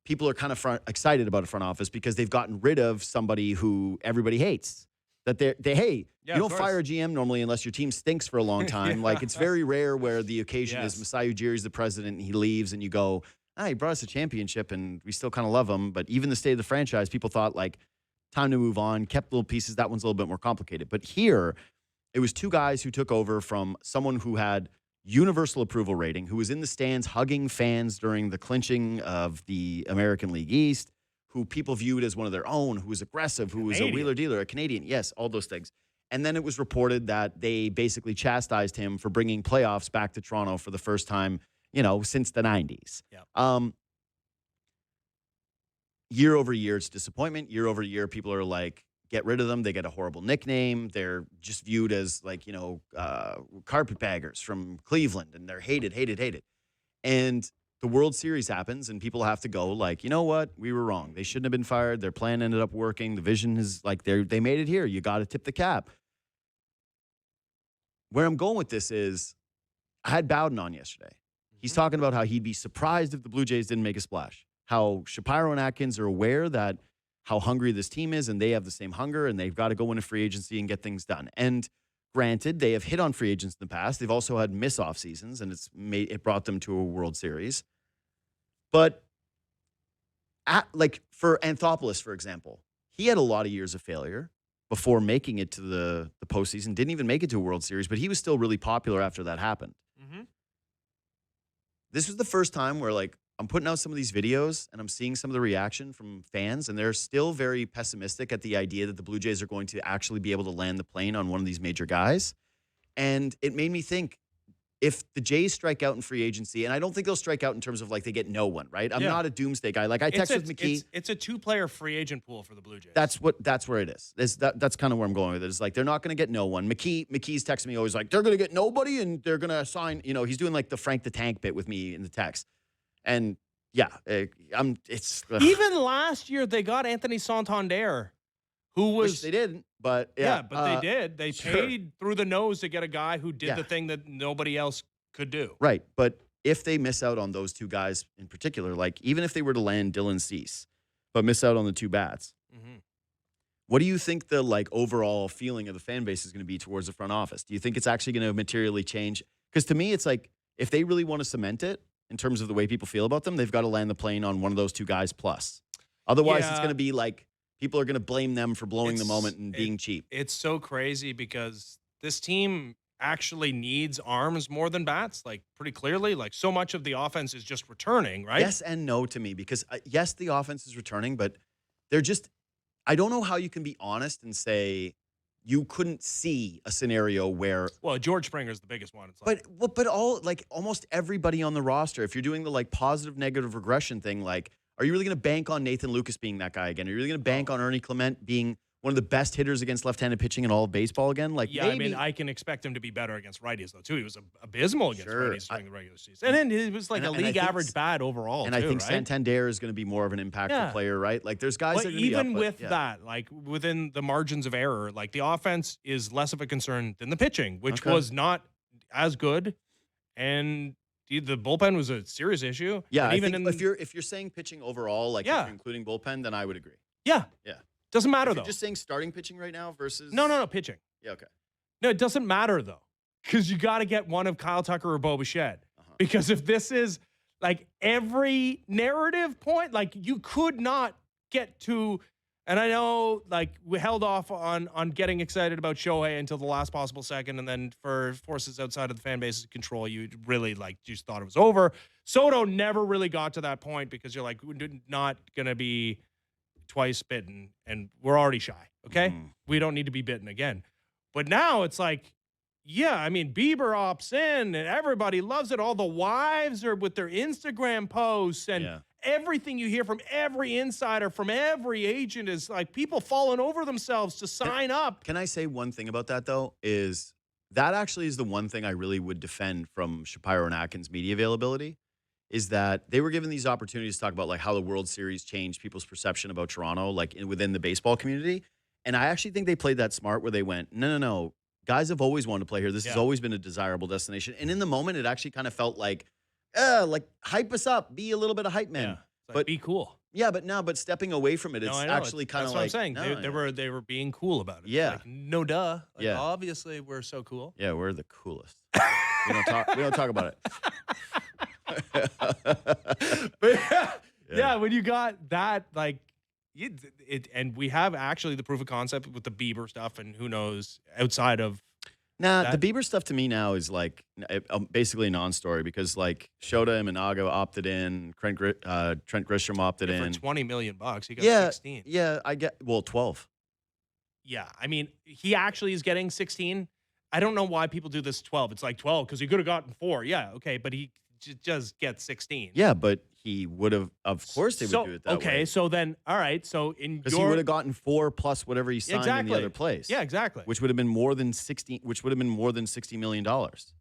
people are kind of excited about a front office because they've gotten rid of somebody who everybody hates. That you don't fire a GM normally unless your team stinks for a long time. Like, it's very rare where the occasion is Masai Ujiri's the president and he leaves and you go, he brought us a championship and we still kind of love him. But even the state of the franchise, people thought like time to move on, kept little pieces. That one's a little bit more complicated. But here, it was two guys who took over from someone who had universal approval rating, who was in the stands hugging fans during the clinching of the American League East, who people viewed as one of their own, who was aggressive, who was a wheeler dealer, a Canadian. Yes, all those things. And then it was reported that they basically chastised him for bringing playoffs back to Toronto for the first time, since the 90s. Yeah. Year over year, it's disappointment. Year over year, people are like, get rid of them. They get a horrible nickname. They're just viewed as like, carpetbaggers from Cleveland, and they're hated. And the World Series happens, and people have to go like, you know what? We were wrong. They shouldn't have been fired. Their plan ended up working. The vision is like they made it here. You got to tip the cap. Where I'm going with this is I had Bowden on yesterday. He's talking about how he'd be surprised if the Blue Jays didn't make a splash, how Shapiro and Atkins are aware that how hungry this team is, and they have the same hunger, and they've got to go into free agency and get things done. And granted, they have hit on free agents in the past. They've also had miss off seasons, and it brought them to a World Series. But for Anthopoulos, for example, he had a lot of years of failure before making it to the postseason. Didn't even make it to a World Series, but he was still really popular after that happened. Mm-hmm. This was the first time where like I'm putting out some of these videos and I'm seeing some of the reaction from fans, and they're still very pessimistic at the idea that the Blue Jays are going to actually be able to land the plane on one of these major guys. And it made me think, if the Jays strike out in free agency, and I don't think they'll strike out in terms of like they get no one, right? I'm not a doomsday guy. Like I texted with McKee. It's a 2-player free agent pool for the Blue Jays. That's where it is. That's kind of where I'm going with it. It's like they're not going to get no one. McKee's texting me always like they're going to get nobody and they're going to sign. He's doing like the Frank the Tank bit with me in the text, and even last year they got Anthony Santander, who was which they didn't, but but they did. They paid through the nose to get a guy who did the thing that nobody else could do. Right, but if they miss out on those two guys in particular, like even if they were to land Dylan Cease, but miss out on the two bats, what do you think the like overall feeling of the fan base is going to be towards the front office? Do you think it's actually going to materially change? Because to me, it's like if they really want to cement it in terms of the way people feel about them, they've got to land the plane on one of those two guys plus. Otherwise, it's going to be like people are going to blame them for blowing the moment and being cheap. It's so crazy because this team actually needs arms more than bats, like pretty clearly. Like so much of the offense is just returning, right? Yes and no to me, because yes, the offense is returning, but they're just, I don't know how you can be honest and say you couldn't see a scenario where. Well, George Springer's the biggest one. It's like, but all like almost everybody on the roster, if you're doing the like positive negative regression thing, like, are you really going to bank on Nathan Lucas being that guy again? Are you really going to bank on Ernie Clement being one of the best hitters against left-handed pitching in all of baseball again? Like, yeah, maybe. I mean, I can expect him to be better against righties though too. He was abysmal against righties during the regular season, and then he was like a league average bat overall. And too, I think right? Santander is going to be more of an impactful player, right? Like, there's guys but that are going to be up, even with that, like within the margins of error, like the offense is less of a concern than the pitching, which was not as good, and the bullpen was a serious issue. Yeah, and I even think if you're saying pitching overall, like if you're including bullpen, then I would agree. Yeah. Doesn't matter, If though. you're just saying starting pitching right now versus... No, pitching. Yeah, okay. No, it doesn't matter, though, because you got to get one of Kyle Tucker or Bo Bichette. Because if this is, like, every narrative point, like, you could not get to... And I know, like, we held off on getting excited about Shohei until the last possible second, and then for forces outside of the fan base's control, you really, like, just thought it was over. Soto never really got to that point because you're like, we're not going to be twice bitten, and we're already shy, okay? We don't need to be bitten again. But now it's like, yeah, I mean, Bieber opts in, and everybody loves it. All the wives are with their Instagram posts, and everything you hear from every insider, from every agent is like people falling over themselves to sign up. Can I say one thing about that, though, is that actually is the one thing I really would defend from Shapiro and Atkins' media availability, is that they were given these opportunities to talk about like how the World Series changed people's perception about Toronto, like within the baseball community. And I actually think they played that smart where they went, no. Guys have always wanted to play here. This has always been a desirable destination. And in the moment, it actually kind of felt like hype us up, be a little bit of hype man. Yeah. Like, but be cool. Yeah, but stepping away from it, it's actually kind of like... That's what I'm saying. They were being cool about it. Yeah. Like, no duh. Like, obviously, we're so cool. Yeah, we're the coolest. we don't talk about it. But when you got that, like, and we have actually the proof of concept with the Bieber stuff, and who knows outside of the Bieber stuff to me now is like basically a non-story because like Shota and Minago opted in, Trent Grisham opted in for $20 million. He got 16. Yeah, I get 12. Yeah, I mean he actually is getting 16. I don't know why people do this 12. It's like 12 because he could have gotten 4. Yeah, okay, but he just gets 16. Yeah, but he would have. Of course, they would do it that way. Okay, so then, all right. So because he would have gotten 4 plus whatever he signed in the other place. Yeah, exactly. Which would have been more than 60. Which would have been more than $60 million.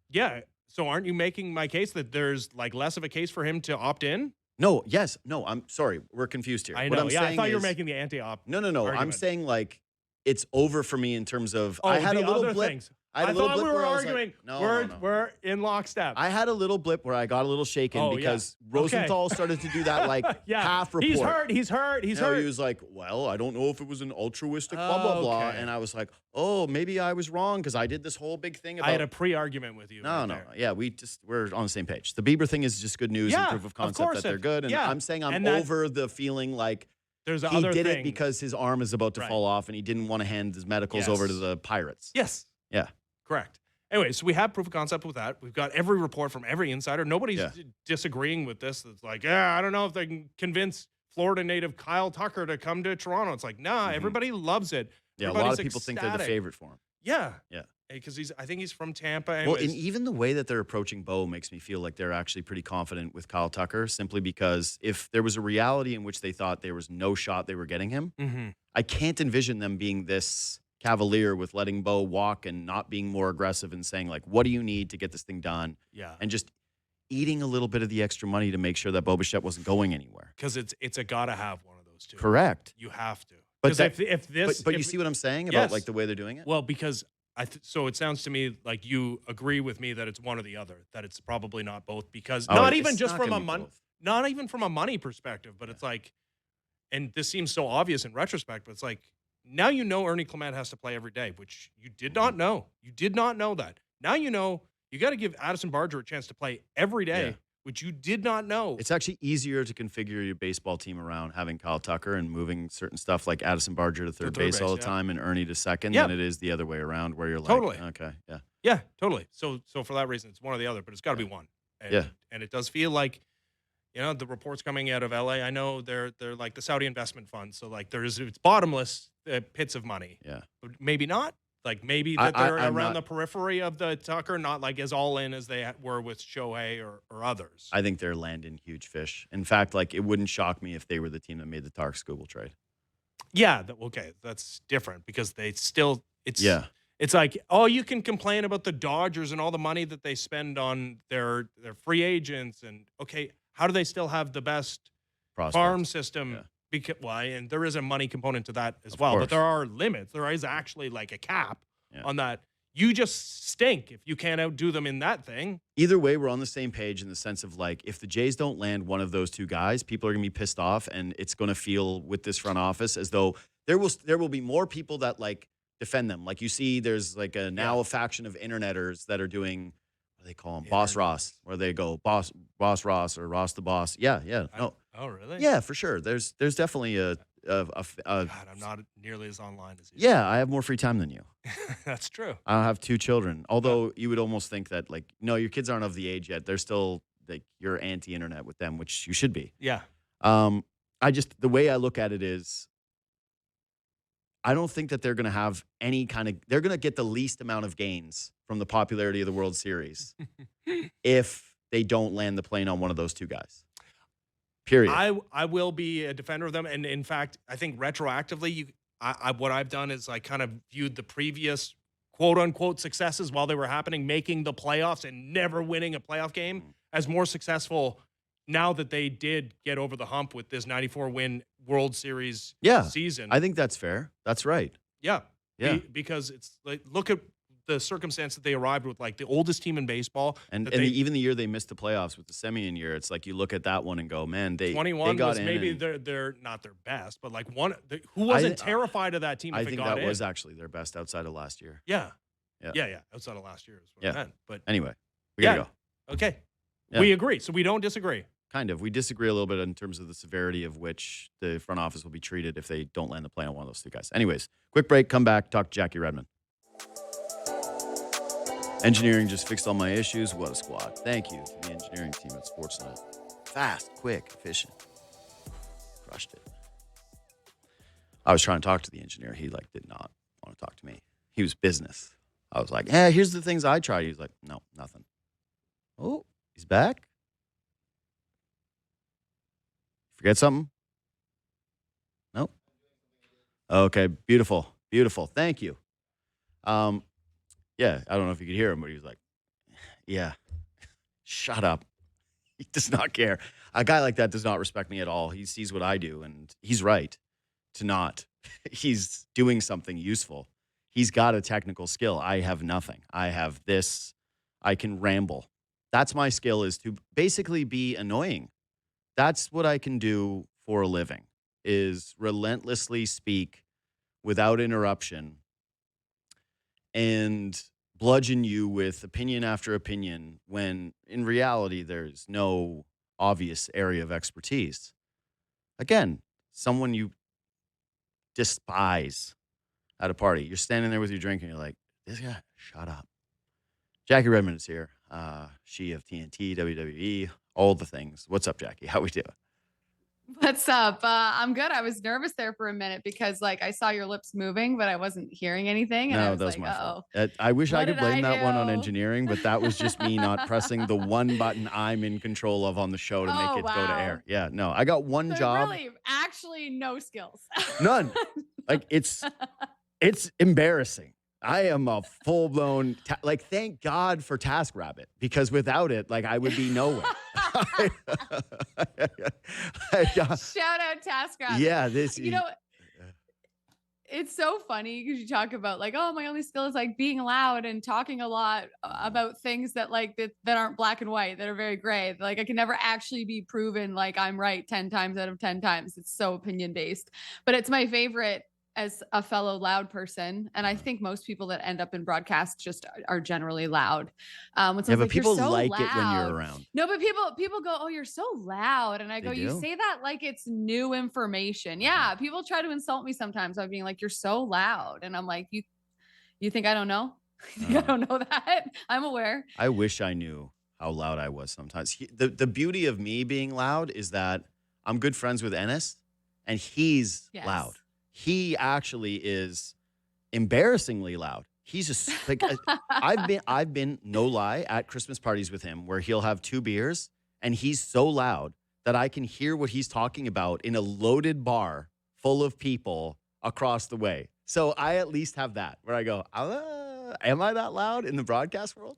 Yeah. So aren't you making my case that there's like less of a case for him to opt in? No. Yes. No. I'm sorry. We're confused here. I know. I thought you were making the anti-opt. No. Argument. I'm saying like it's over for me in terms of I had a little blip. Things. I thought we were arguing. Like, we're in lockstep. I had a little blip where I got a little shaken because Rosenthal started to do that like half report. He's hurt. He was like, well, I don't know if it was an altruistic blah, blah, blah. And I was like, oh, maybe I was wrong because I did this whole big thing about... I had a pre-argument with you. No. Yeah, we're on the same page. The Bieber thing is just good news and proof of concept that they're good. And I'm saying I'm over the feeling like he did it because his arm is about to fall off and he didn't want to hand his medicals over to the Pirates. Yes. Yeah. Correct. Anyway, so we have proof of concept with that. We've got every report from every insider. Nobody's disagreeing with this. It's like, I don't know if they can convince Florida native Kyle Tucker to come to Toronto. It's like, everybody loves it. Yeah, a lot of people think they're the favorite for him. Yeah. Because I think he's from Tampa. Anyways. Well, and even the way that they're approaching Bo makes me feel like they're actually pretty confident with Kyle Tucker, simply because if there was a reality in which they thought there was no shot they were getting him, I can't envision them being this cavalier with letting Bo walk and not being more aggressive and saying, like, what do you need to get this thing done? Yeah. And just eating a little bit of the extra money to make sure that Bo Bichette wasn't going anywhere. Because it's a gotta have one of those two. Correct. You have to. But you see what I'm saying about like the way they're doing it? Well, because so it sounds to me like you agree with me that it's one or the other, that it's probably not both, because not even from a money perspective, but it's like, and this seems so obvious in retrospect, but it's like, now you know Ernie Clement has to play every day, which you did not know. You did not know that. Now you know you got to give Addison Barger a chance to play every day, which you did not know. It's actually easier to configure your baseball team around having Kyle Tucker and moving certain stuff like Addison Barger to third base all the time and Ernie to second than it is the other way around where you're like, okay, Yeah, totally. So for that reason, it's one or the other, but it's got to be one. And it does feel like, the reports coming out of LA, I know they're like the Saudi investment fund. So like it's bottomless pits of money. Yeah. But maybe not. Like maybe that they're around the periphery of the Tucker, not like as all in as they were with Shohei or others. I think they're landing huge fish. In fact, like it wouldn't shock me if they were the team that made the Tark Skubal trade. Yeah. Okay. That's different because they still, it's like, you can complain about the Dodgers and all the money that they spend on their free agents. And okay, how do they still have the best farm system? Yeah. Because and there is a money component to that as well, but there are limits. There is actually like a cap on that. you just stink if you can't outdo them in that thing. Either way, we're on the same page in the sense of like, if the Jays don't land one of those two guys, people are going to be pissed off, and it's going to feel with this front office as though there will be more people that like defend them. Like you see, there's like a faction of interneters that are doing, what do they call them? Boss Ross, where they go Boss Ross or Ross the Boss. Yeah. No. Oh, really? Yeah, for sure. There's definitely a God, I'm not nearly as online as you. Yeah, I have more free time than you. That's true. I have 2 children. Although you would almost think that, like, no, your kids aren't of the age yet. They're still like you're anti-internet with them, which you should be. Yeah. The way I look at it is, I don't think that they're going to have any kind of. They're going to get the least amount of gains from the popularity of the World Series if they don't land the plane on one of those two guys. Period. I will be a defender of them, and in fact, I think retroactively, what I've done is I kind of viewed the previous quote unquote successes while they were happening, making the playoffs and never winning a playoff game, as more successful now that they did get over the hump with this 94 win World Series season. I think that's fair. That's right. Yeah. Yeah. Because it's like, look at the circumstance that they arrived with, like the oldest team in baseball. And even the year they missed the playoffs with the Semien year, it's like you look at that one and go, man, they 21 got was maybe they're not their best, but like who wasn't terrified of that team if I it think got that in? was actually their best outside of last year. Yeah. Outside of last year is what I meant. But anyway, we got to go. Okay. Yeah. We agree. So we don't disagree. Kind of. We disagree a little bit in terms of the severity of which the front office will be treated if they don't land the plane on one of those two guys. Anyways, quick break, come back, talk to Jackie Redmond. Engineering just fixed all my issues. What a squad. Thank you to the engineering team at SportsNet. Fast, quick, efficient. Crushed it. I was trying to talk to the engineer. He did not want to talk to me. He was business. I was like, hey, here's the things I tried. He was like, no, nothing. Oh, he's back? Forget something? Nope. Okay, beautiful. Beautiful. Thank you. Yeah, I don't know if you could hear him, but he was like, yeah, shut up. He does not care. A guy like that does not respect me at all. He sees what I do, and he's right to not. He's doing something useful. He's got a technical skill. I have nothing. I have this. I can ramble. That's my skill, is to basically be annoying. That's what I can do for a living, is relentlessly speak without interruption and bludgeon you with opinion after opinion when in reality there's no obvious area of expertise. Again, someone you despise at a party. You're standing there with your drink and you're like, this guy, shut up. Jackie Redmond is here. She of TNT, WWE, all the things. What's up, Jackie? How we doing? What's up? I'm good. I was nervous there for a minute because I saw your lips moving, but I wasn't hearing anything. And No, I was that was like, my fault. I wish I could blame that one on do? engineering, but that was just me not pressing the one button I'm in control of on the show to make it go to air. Yeah, no, I got one job. Really, actually, no skills. None. It's embarrassing. I am a full-blown, thank God for TaskRabbit, because without it, I would be nowhere. Shout out TaskRabbit. Yeah, it's so funny because you talk about my only skill is being loud and talking a lot about things that that aren't black and white, that are very gray. I can never actually be proven I'm right 10 times out of 10 times. It's so opinion based, but it's my favorite as a fellow loud person. And I think most people that end up in broadcast just are generally loud. But people so like loud. it when you're around. No, but people go, oh, you're so loud. And I go, you say that like it's new information. Yeah. People try to insult me sometimes by being like, you're so loud. And I'm like, you think I don't know? I don't know that. I'm aware. I wish I knew how loud I was sometimes. The beauty of me being loud is that I'm good friends with Ennis, and he's loud. He actually is embarrassingly loud. He's I've been no lie at Christmas parties with him where he'll have 2 beers and he's so loud that I can hear what he's talking about in a loaded bar full of people across the way. So I at least have that where I go, am I that loud in the broadcast world?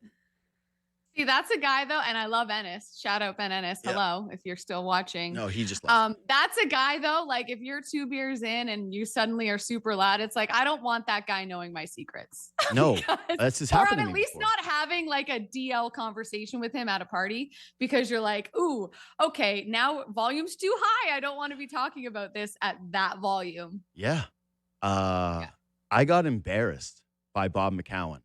See, that's a guy though, and I love Ennis. Shout out Ben Ennis. Yeah. Hello, if you're still watching. No, he just left. That's a guy though. Like if you're 2 beers in and you suddenly are super loud, it's like I don't want that guy knowing my secrets. No, Because- that's just or happened I'm to at me least before. not having like a DL conversation with him at a party because you're like, ooh, okay, now volume's too high. I don't want to be talking about this at that volume. Yeah. I got embarrassed by Bob McCowan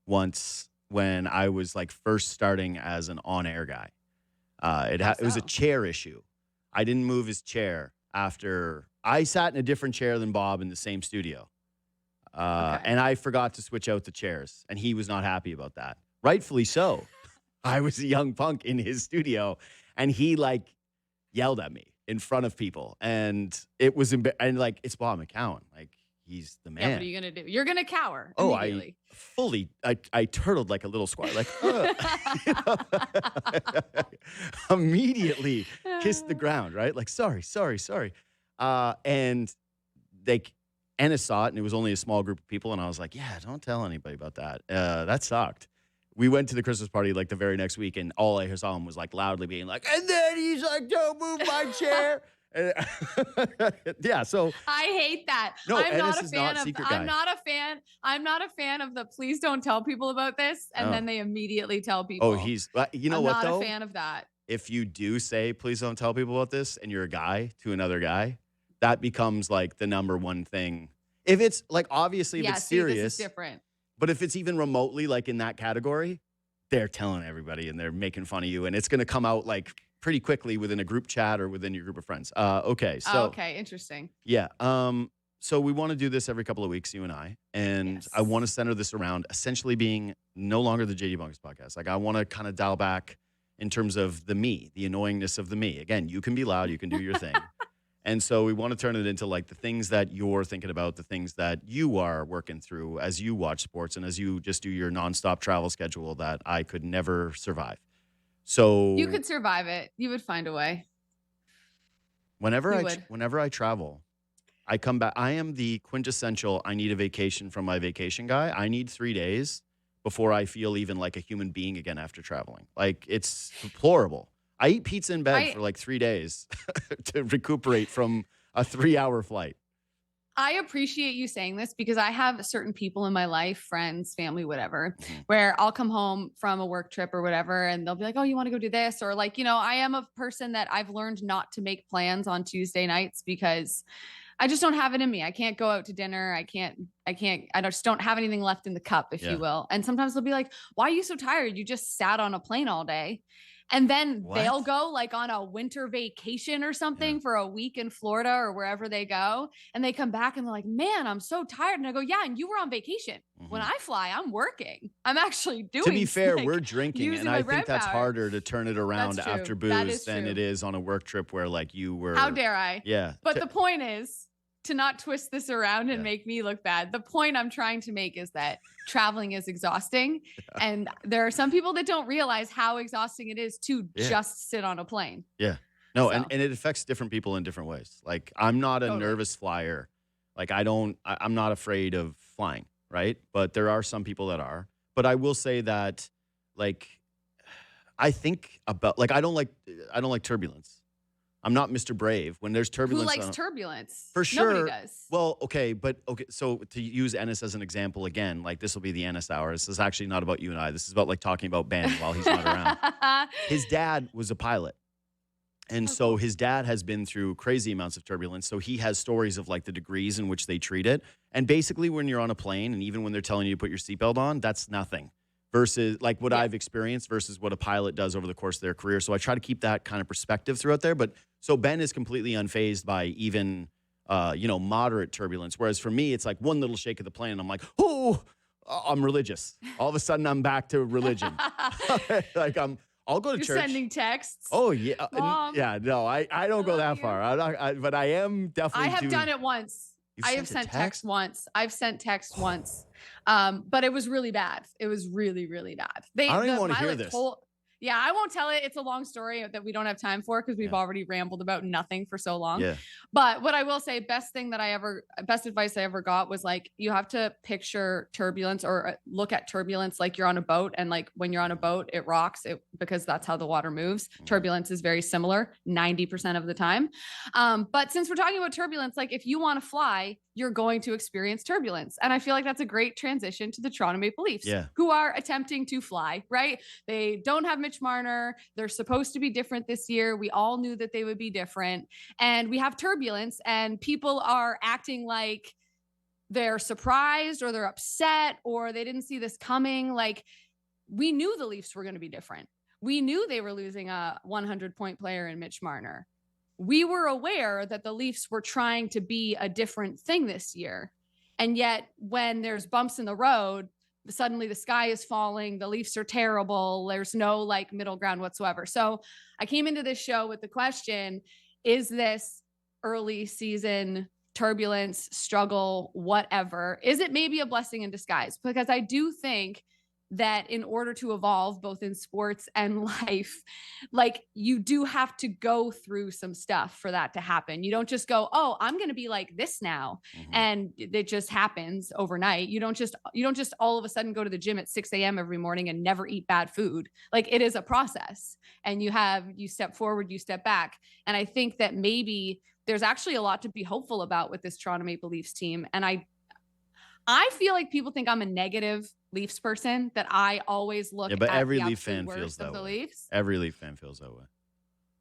once when I was like first starting as an on-air guy. It was a chair issue. I didn't move his chair after I sat in a different chair than Bob in the same studio. And I forgot to switch out the chairs, and he was not happy about that. Rightfully so. I was a young punk in his studio, and he like yelled at me in front of people, and it was and like it's Bob McCowan, like he's the man. Yeah, what are you gonna do? You're gonna cower. Oh, Immediately. I turtled like a little squire, like immediately kissed the ground, right? Like sorry. And Ennis saw it, and it was only a small group of people, and I was like, yeah, don't tell anybody about that. That sucked. We went to the Christmas party like the very next week, and all I saw him was like loudly being like, and then he's like, don't move my chair. Yeah, so I hate that. No, I'm Ennis not a is fan not of secret I'm guy. not a fan of the please don't tell people about this and Oh. then they immediately tell people. Oh, you know I'm what not though? a fan of that. If you do say, please don't tell people about this, and you're a guy to another guy, that becomes like the number one thing. If it's like, obviously, if Yeah, it's see, this serious, is different. but if it's even remotely like in that category, they're telling everybody and they're making fun of you, and it's going to come out like pretty quickly within a group chat or within your group of friends. Okay. So, Okay, interesting. yeah. So we want to do this every couple of weeks, you and I, and Yes. I want to center this around essentially being no longer the JD Bunkis podcast. Like I want to kind of dial back in terms of the annoyingness of the me. Again, you can be loud, you can do your thing. And so we want to turn it into like the things that you're thinking about, the things that you are working through as you watch sports and as you just do your nonstop travel schedule that I could never survive. So You could survive it. You would find a way. whenever You I would. whenever I travel, I come back. I am the quintessential I need a vacation from my vacation guy. I need 3 days before I feel even like a human being again after traveling. Like it's deplorable. I eat pizza in bed for like 3 days to recuperate from a 3-hour flight. I appreciate you saying this because I have certain people in my life, friends, family, whatever, where I'll come home from a work trip or whatever, and they'll be like, oh, you want to go do this? Or like, I am a person that I've learned not to make plans on Tuesday nights because I just don't have it in me. I can't go out to dinner. I just don't have anything left in the cup, if Yeah. you will. And sometimes they'll be like, why are you so tired? You just sat on a plane all day. And then they'll What? go like on a winter vacation or something for a week in Florida or wherever they go. And they come back and they're like, man, I'm so tired. And I go, yeah, and you were on vacation. When I fly, I'm working. I'm actually doing. To be fair, like, we're drinking, using and my I brain think that's power. harder to turn it around That's true. after That booze is than true. it is on a work trip where like you were. How dare I? Yeah. But the point is to not twist this around and make me look bad. The point I'm trying to make is that traveling is exhausting. And there are some people that don't realize how exhausting it is to just sit on a plane. Yeah. No, So. and it affects different people in different ways. Like I'm not a Totally. nervous flyer. Like I'm not afraid of flying, right? But there are some people that are. But I will say that like I think about like I don't like turbulence. I'm not Mr. Brave. When there's Who turbulence, likes turbulence? for sure. Nobody does. Well, okay. So to use Ennis as an example again, like this will be the Ennis hour. This is actually not about you and I. This is about like talking about Ben while he's not around. His dad was a pilot. And so his dad has been through crazy amounts of turbulence. So he has stories of like the degrees in which they treat it. And basically when you're on a plane and even when they're telling you to put your seatbelt on, that's nothing versus like what I've experienced versus what a pilot does over the course of their career. So I try to keep that kind of perspective throughout there. But so Ben is completely unfazed by even, moderate turbulence. Whereas for me, it's like one little shake of the plane and I'm like, oh, I'm religious. All of a sudden I'm back to religion. Like I'll go to You're church. sending texts. Oh yeah, Mom, yeah. No, I don't go love that you. far. But I am definitely. I have done it once. You've I have sent a sent text once. I've sent text once. But it was really bad. It was really, really bad. I don't even wanna hear this. Yeah, I won't tell it. It's a long story that we don't have time for because we've already rambled about nothing for so long. Yeah. But what I will say, best advice I ever got was like, you have to picture turbulence or look at turbulence like you're on a boat. And like when you're on a boat, it rocks because that's how the water moves. Turbulence is very similar 90% of the time. But since we're talking about turbulence, like if you want to fly, you're going to experience turbulence. And I feel like that's a great transition to the Toronto Maple Leafs, who are attempting to fly, right? They don't have Mitch Marner. They're supposed to be different this year. We all knew that they would be different. And we have turbulence and people are acting like they're surprised or they're upset or they didn't see this coming. Like we knew the Leafs were going to be different. We knew they were losing a 100-point player in Mitch Marner. We were aware that the Leafs were trying to be a different thing this year. And yet when there's bumps in the road, suddenly the sky is falling. The Leafs are terrible. There's no like middle ground whatsoever. So I came into this show with the question, is this early season turbulence, struggle, whatever? Is it maybe a blessing in disguise? Because I do think that in order to evolve both in sports and life, like you do have to go through some stuff for that to happen. You don't just go, oh, I'm going to be like this now. And it just happens overnight. You don't just all of a sudden go to the gym at 6 a.m. every morning and never eat bad food. Like it is a process and you step forward, you step back. And I think that maybe there's actually a lot to be hopeful about with this Toronto Maple Leafs team. And I feel like people think I'm a negative Leafs person, that I always look but at every the Leaf fan absolute feels worst that of the way. Leafs. Every Leaf fan feels that way.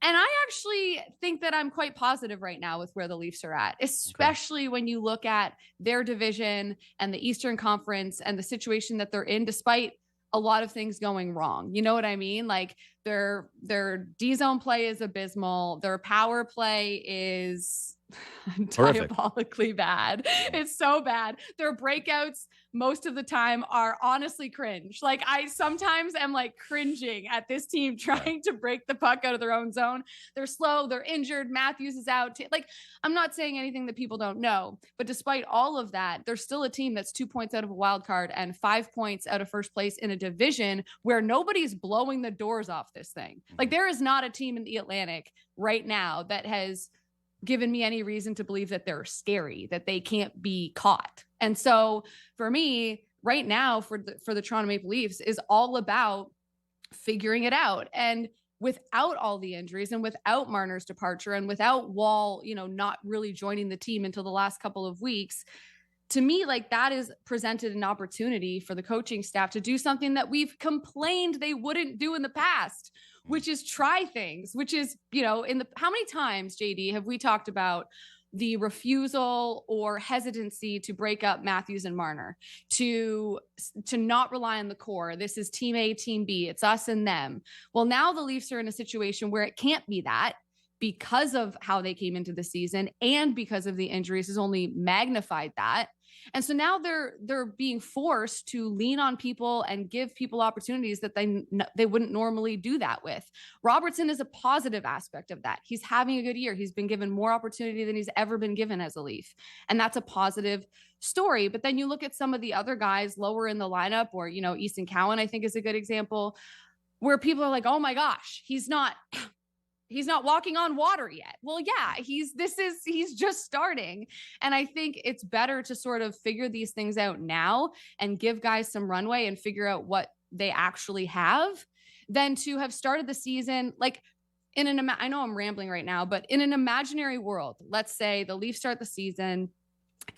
And I actually think that I'm quite positive right now with where the Leafs are at, especially when you look at their division and the Eastern Conference and the situation that they're in, despite a lot of things going wrong. You know what I mean? Like their D-zone play is abysmal. Their power play is diabolically bad. It's so bad. Their breakouts most of the time are honestly cringe. Like I sometimes am like cringing at this team trying to break the puck out of their own zone. They're slow. They're injured. Matthews is out. Like I'm not saying anything that people don't know, but despite all of that, they're still a team that's 2 points out of a wild card and 5 points out of first place in a division where nobody's blowing the doors off this thing. Like there is not a team in the Atlantic right now that has given me any reason to believe that they're scary, that they can't be caught. And so for me right now, for the Toronto Maple Leafs is all about figuring it out. And without all the injuries and without Marner's departure and without Wall, not really joining the team until the last couple of weeks, to me, like that is presented an opportunity for the coaching staff to do something that we've complained they wouldn't do in the past, which is try things, which is, how many times, JD, have we talked about the refusal or hesitancy to break up Matthews and Marner, to not rely on the core? This is team A, team B, it's us and them. Well, now the Leafs are in a situation where it can't be that, because of how they came into the season and because of the injuries has only magnified that. And so now they're being forced to lean on people and give people opportunities that they wouldn't normally do that with. Robertson is a positive aspect of that. He's having a good year. He's been given more opportunity than he's ever been given as a Leaf. And that's a positive story. But then you look at some of the other guys lower in the lineup, or, Easton Cowan, I think is a good example, where people are like, oh my gosh, he's not walking on water yet. Well, yeah, he's just starting. And I think it's better to sort of figure these things out now and give guys some runway and figure out what they actually have than to have started the season. Like I know I'm rambling right now, but in an imaginary world, let's say the Leafs start the season,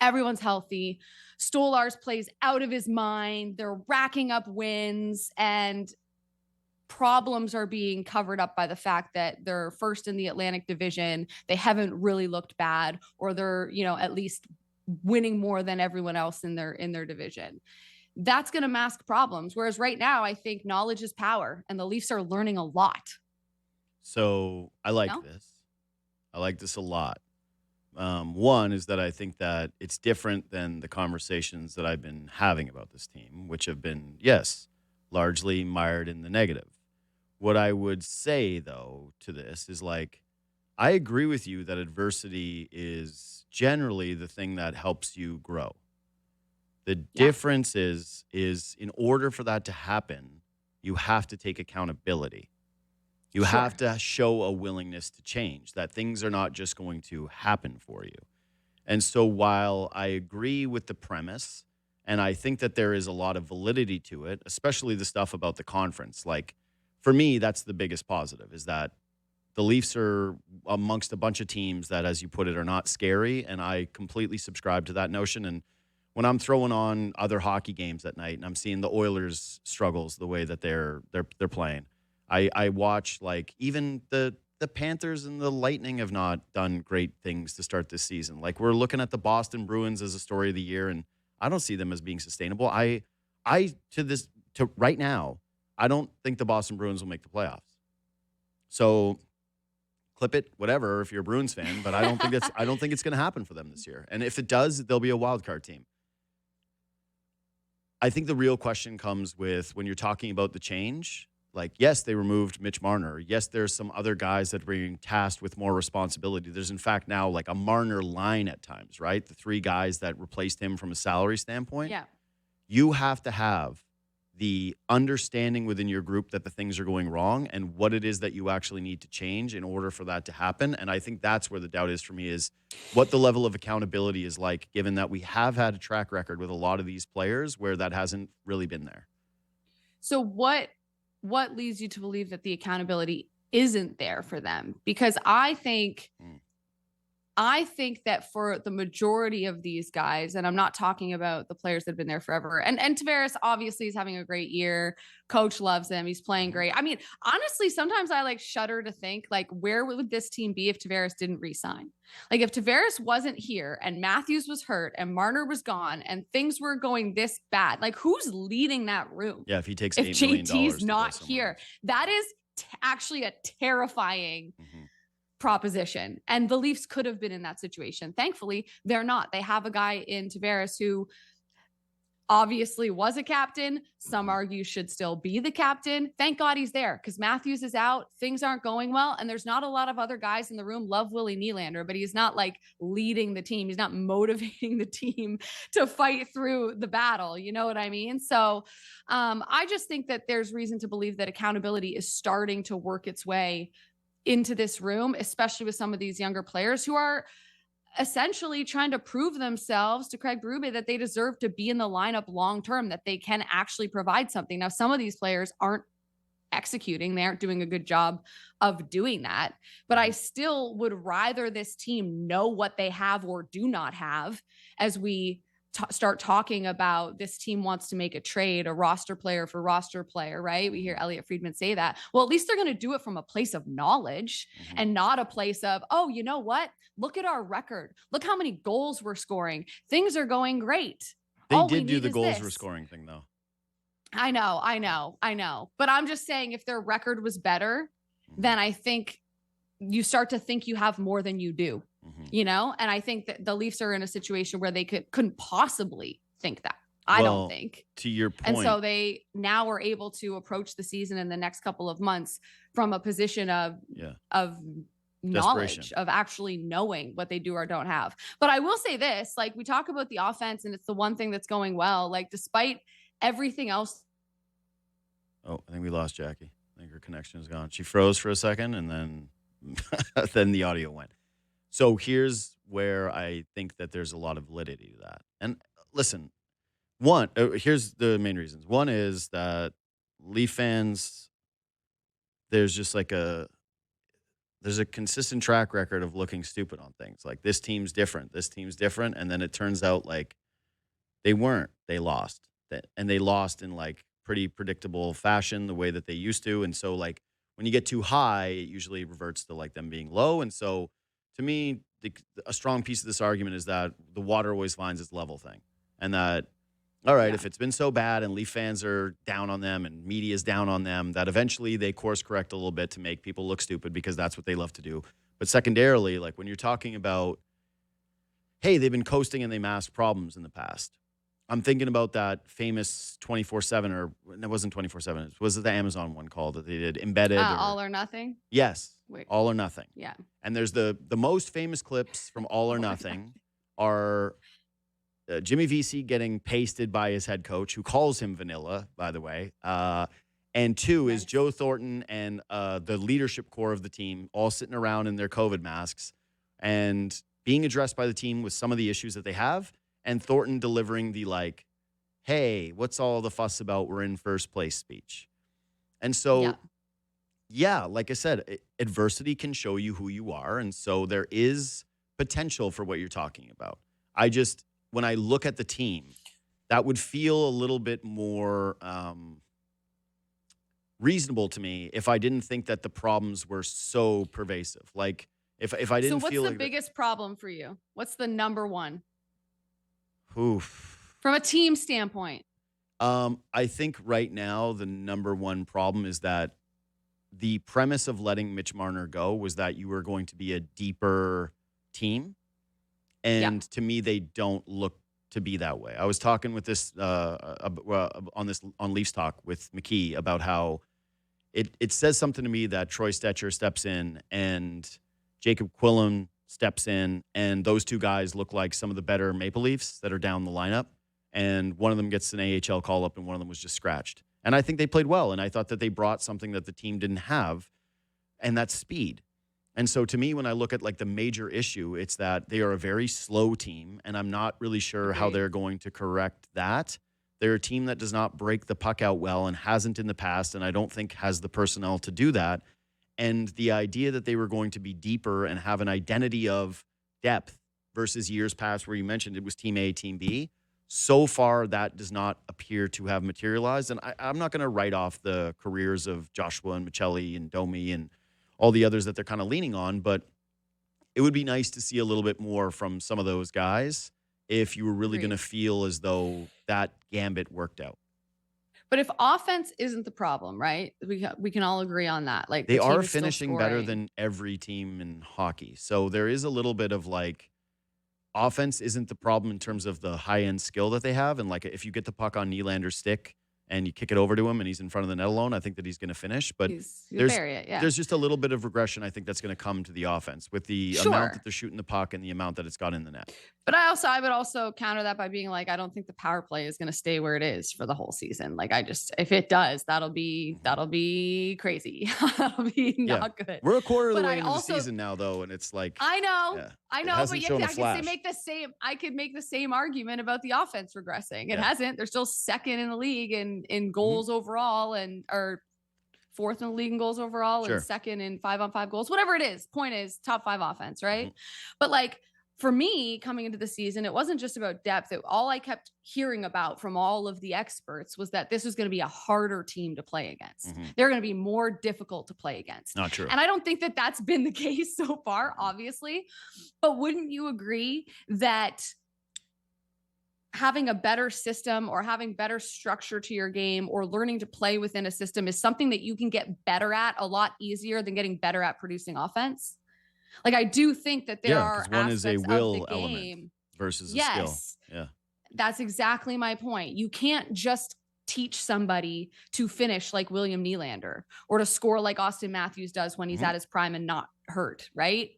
everyone's healthy, Stolarz plays out of his mind, they're racking up wins, and problems are being covered up by the fact that they're first in the Atlantic Division. They haven't really looked bad, or they're, at least winning more than everyone else in their division. That's going to mask problems. Whereas right now, I think knowledge is power, and the Leafs are learning a lot. So I like this. I like this a lot. One is that I think that it's different than the conversations that I've been having about this team, which have been, yes, largely mired in the negative. What I would say, though, to this is like, I agree with you that adversity is generally the thing that helps you grow. The difference is in order for that to happen, you have to take accountability. You Sure. have to show a willingness to change, that things are not just going to happen for you. And so while I agree with the premise, and I think that there is a lot of validity to it, especially the stuff about the conference, like for me, that's the biggest positive, is that the Leafs are amongst a bunch of teams that, as you put it, are not scary. And I completely subscribe to that notion. And when I'm throwing on other hockey games at night and I'm seeing the Oilers struggles the way that they're playing, I watch, like, even the Panthers and the Lightning have not done great things to start this season. Like, we're looking at the Boston Bruins as a story of the year, and I don't see them as being sustainable. To right now, I don't think the Boston Bruins will make the playoffs. So clip it, whatever, if you're a Bruins fan, but I don't think it's going to happen for them this year. And if it does, they'll be a wild card team. I think the real question comes with when you're talking about the change. Like, yes, they removed Mitch Marner. Yes, there's some other guys that are being tasked with more responsibility. There's, in fact, now like a Marner line at times, right? The 3 guys that replaced him from a salary standpoint. Yeah. You have to have the understanding within your group that the things are going wrong and what it is that you actually need to change in order for that to happen. And I think that's where the doubt is for me, is what the level of accountability is like, given that we have had a track record with a lot of these players where that hasn't really been there. So what leads you to believe that the accountability isn't there for them? Because I think that for the majority of these guys, and I'm not talking about the players that have been there forever, and Tavares obviously is having a great year. Coach loves him. He's playing great. I mean, honestly, sometimes I like shudder to think, like, where would this team be if Tavares didn't re-sign? Like, if Tavares wasn't here and Matthews was hurt and Marner was gone and things were going this bad, like, who's leading that room? Yeah, if he takes if $8 million JT's to go not somewhere here, else. that is actually a terrifying proposition. And the Leafs could have been in that situation. Thankfully, they're not. They have a guy in Tavares who obviously was a captain. Some argue should still be the captain. Thank God he's there, because Matthews is out. Things aren't going well. And there's not a lot of other guys in the room. Love Willie Nylander, but he's not like leading the team. He's not motivating the team to fight through the battle. You know what I mean? So I just think that there's reason to believe that accountability is starting to work its way into this room, especially with some of these younger players who are essentially trying to prove themselves to Craig Berube that they deserve to be in the lineup long term, that they can actually provide something. Now, some of these players aren't executing, they aren't doing a good job of doing that, but I still would rather this team know what they have or do not have as we start talking about this team wants to make a trade, a roster player for roster player, right? We hear Elliot Friedman say that. Well, at least they're going to do it from a place of knowledge and not a place of, oh, you know what? Look at our record. Look how many goals we're scoring. Things are going great. They did do the goals we're scoring thing, though. I know. But I'm just saying, if their record was better, then I think you start to think you have more than you do. You know, and I think that the Leafs are in a situation where they couldn't possibly think that. I don't think. To your point. And so they now are able to approach the season in the next couple of months from a position of knowledge, of actually knowing what they do or don't have. But I will say this, like, we talk about the offense and it's the one thing that's going well, like, despite everything else. Oh, I think we lost Jackie. I think her connection is gone. She froze for a second and then then the audio went. So here's where I think that there's a lot of validity to that. And listen, here's the main reasons. One is that Leaf fans, there's just like there's a consistent track record of looking stupid on things. Like, this team's different. And then it turns out like they weren't. They lost. And they lost in like pretty predictable fashion, the way that they used to. And so, like, when you get too high, it usually reverts to like them being low. And so, to me, a strong piece of this argument is that the water always finds its level thing. And that, all right, if it's been so bad and Leaf fans are down on them and media's down on them, that eventually they course correct a little bit to make people look stupid, because that's what they love to do. But secondarily, like, when you're talking about, hey, they've been coasting and they masked problems in the past. I'm thinking about that famous 24/7, or it wasn't 24/7. It was the Amazon one called that they did, Embedded. All or Nothing? Yes. Wait. All or Nothing. Yeah. And there's the most famous clips from All or Nothing are Jimmy Vesey getting pasted by his head coach, who calls him Vanilla, by the way. And two is Nice. Joe Thornton and the leadership core of the team all sitting around in their COVID masks and being addressed by the team with some of the issues that they have, and Thornton delivering the like, hey, what's all the fuss about? We're in first place speech. And so, yeah, like I said, adversity can show you who you are. And so there is potential for what you're talking about. When I look at the team, that would feel a little bit more reasonable to me if I didn't think that the problems were so pervasive. Like if I didn't So what's feel the like biggest problem for you? What's the number one oof. from a team standpoint? I think right now the number one problem is that the premise of letting Mitch Marner go was that you were going to be a deeper team. And to me, they don't look to be that way. I was talking with this on Leafs Talk with McKee about how it says something to me that Troy Stetcher steps in and Jacob Quillen steps in, and those two guys look like some of the better Maple Leafs that are down the lineup. And one of them gets an AHL call-up, and one of them was just scratched. And I think they played well, and I thought that they brought something that the team didn't have, and that's speed. And so to me, when I look at like the major issue, it's that they are a very slow team, and I'm not really sure how they're going to correct that. They're a team that does not break the puck out well and hasn't in the past, and I don't think has the personnel to do that. And the idea that they were going to be deeper and have an identity of depth versus years past where you mentioned it was team A, team B, so far that does not appear to have materialized. And I'm not going to write off the careers of Joshua and Michelli and Domi and all the others that they're kind of leaning on, but it would be nice to see a little bit more from some of those guys if you were really going to feel as though that gambit worked out. But if offense isn't the problem, right? We can all agree on that. Like they the team are is still finishing better scoring. than every team in hockey. So there is a little bit of like offense isn't the problem in terms of the high-end skill that they have. And like if you get the puck on Nylander's stick and you kick it over to him and he's in front of the net alone, I think that he's going to finish. But there's just a little bit of regression I think that's going to come to the offense with the amount that they're shooting the puck and the amount that it's got in the net. But I would also counter that by being like, I don't think the power play is going to stay where it is for the whole season. Like if it does, that'll be crazy. That'll be not good. We're a quarter of the way into the season now, though, and it's like I know, but I could make the same argument about the offense regressing. It hasn't. They're still second in the league in goals overall, or fourth in the league in goals overall, and second in 5-on-5 goals. Whatever it is, point is top 5 offense, right? But like. For me, coming into the season, it wasn't just about depth. All I kept hearing about from all of the experts was that this was going to be a harder team to play against. They're going to be more difficult to play against. Not true. And I don't think that that's been the case so far, obviously. But wouldn't you agree that having a better system or having better structure to your game or learning to play within a system is something that you can get better at a lot easier than getting better at producing offense? Like I do think that there are one aspects is a will of the game element versus a skill. Yeah. That's exactly my point. You can't just teach somebody to finish like William Nylander or to score like Austin Matthews does when he's at his prime and not hurt, right?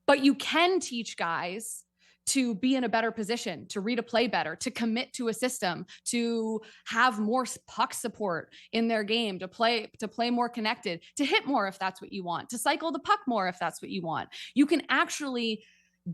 But you can teach guys to be in a better position, to read a play better, to commit to a system, to have more puck support in their game, to play more connected, to hit more if that's what you want, to cycle the puck more if that's what you want. You can actually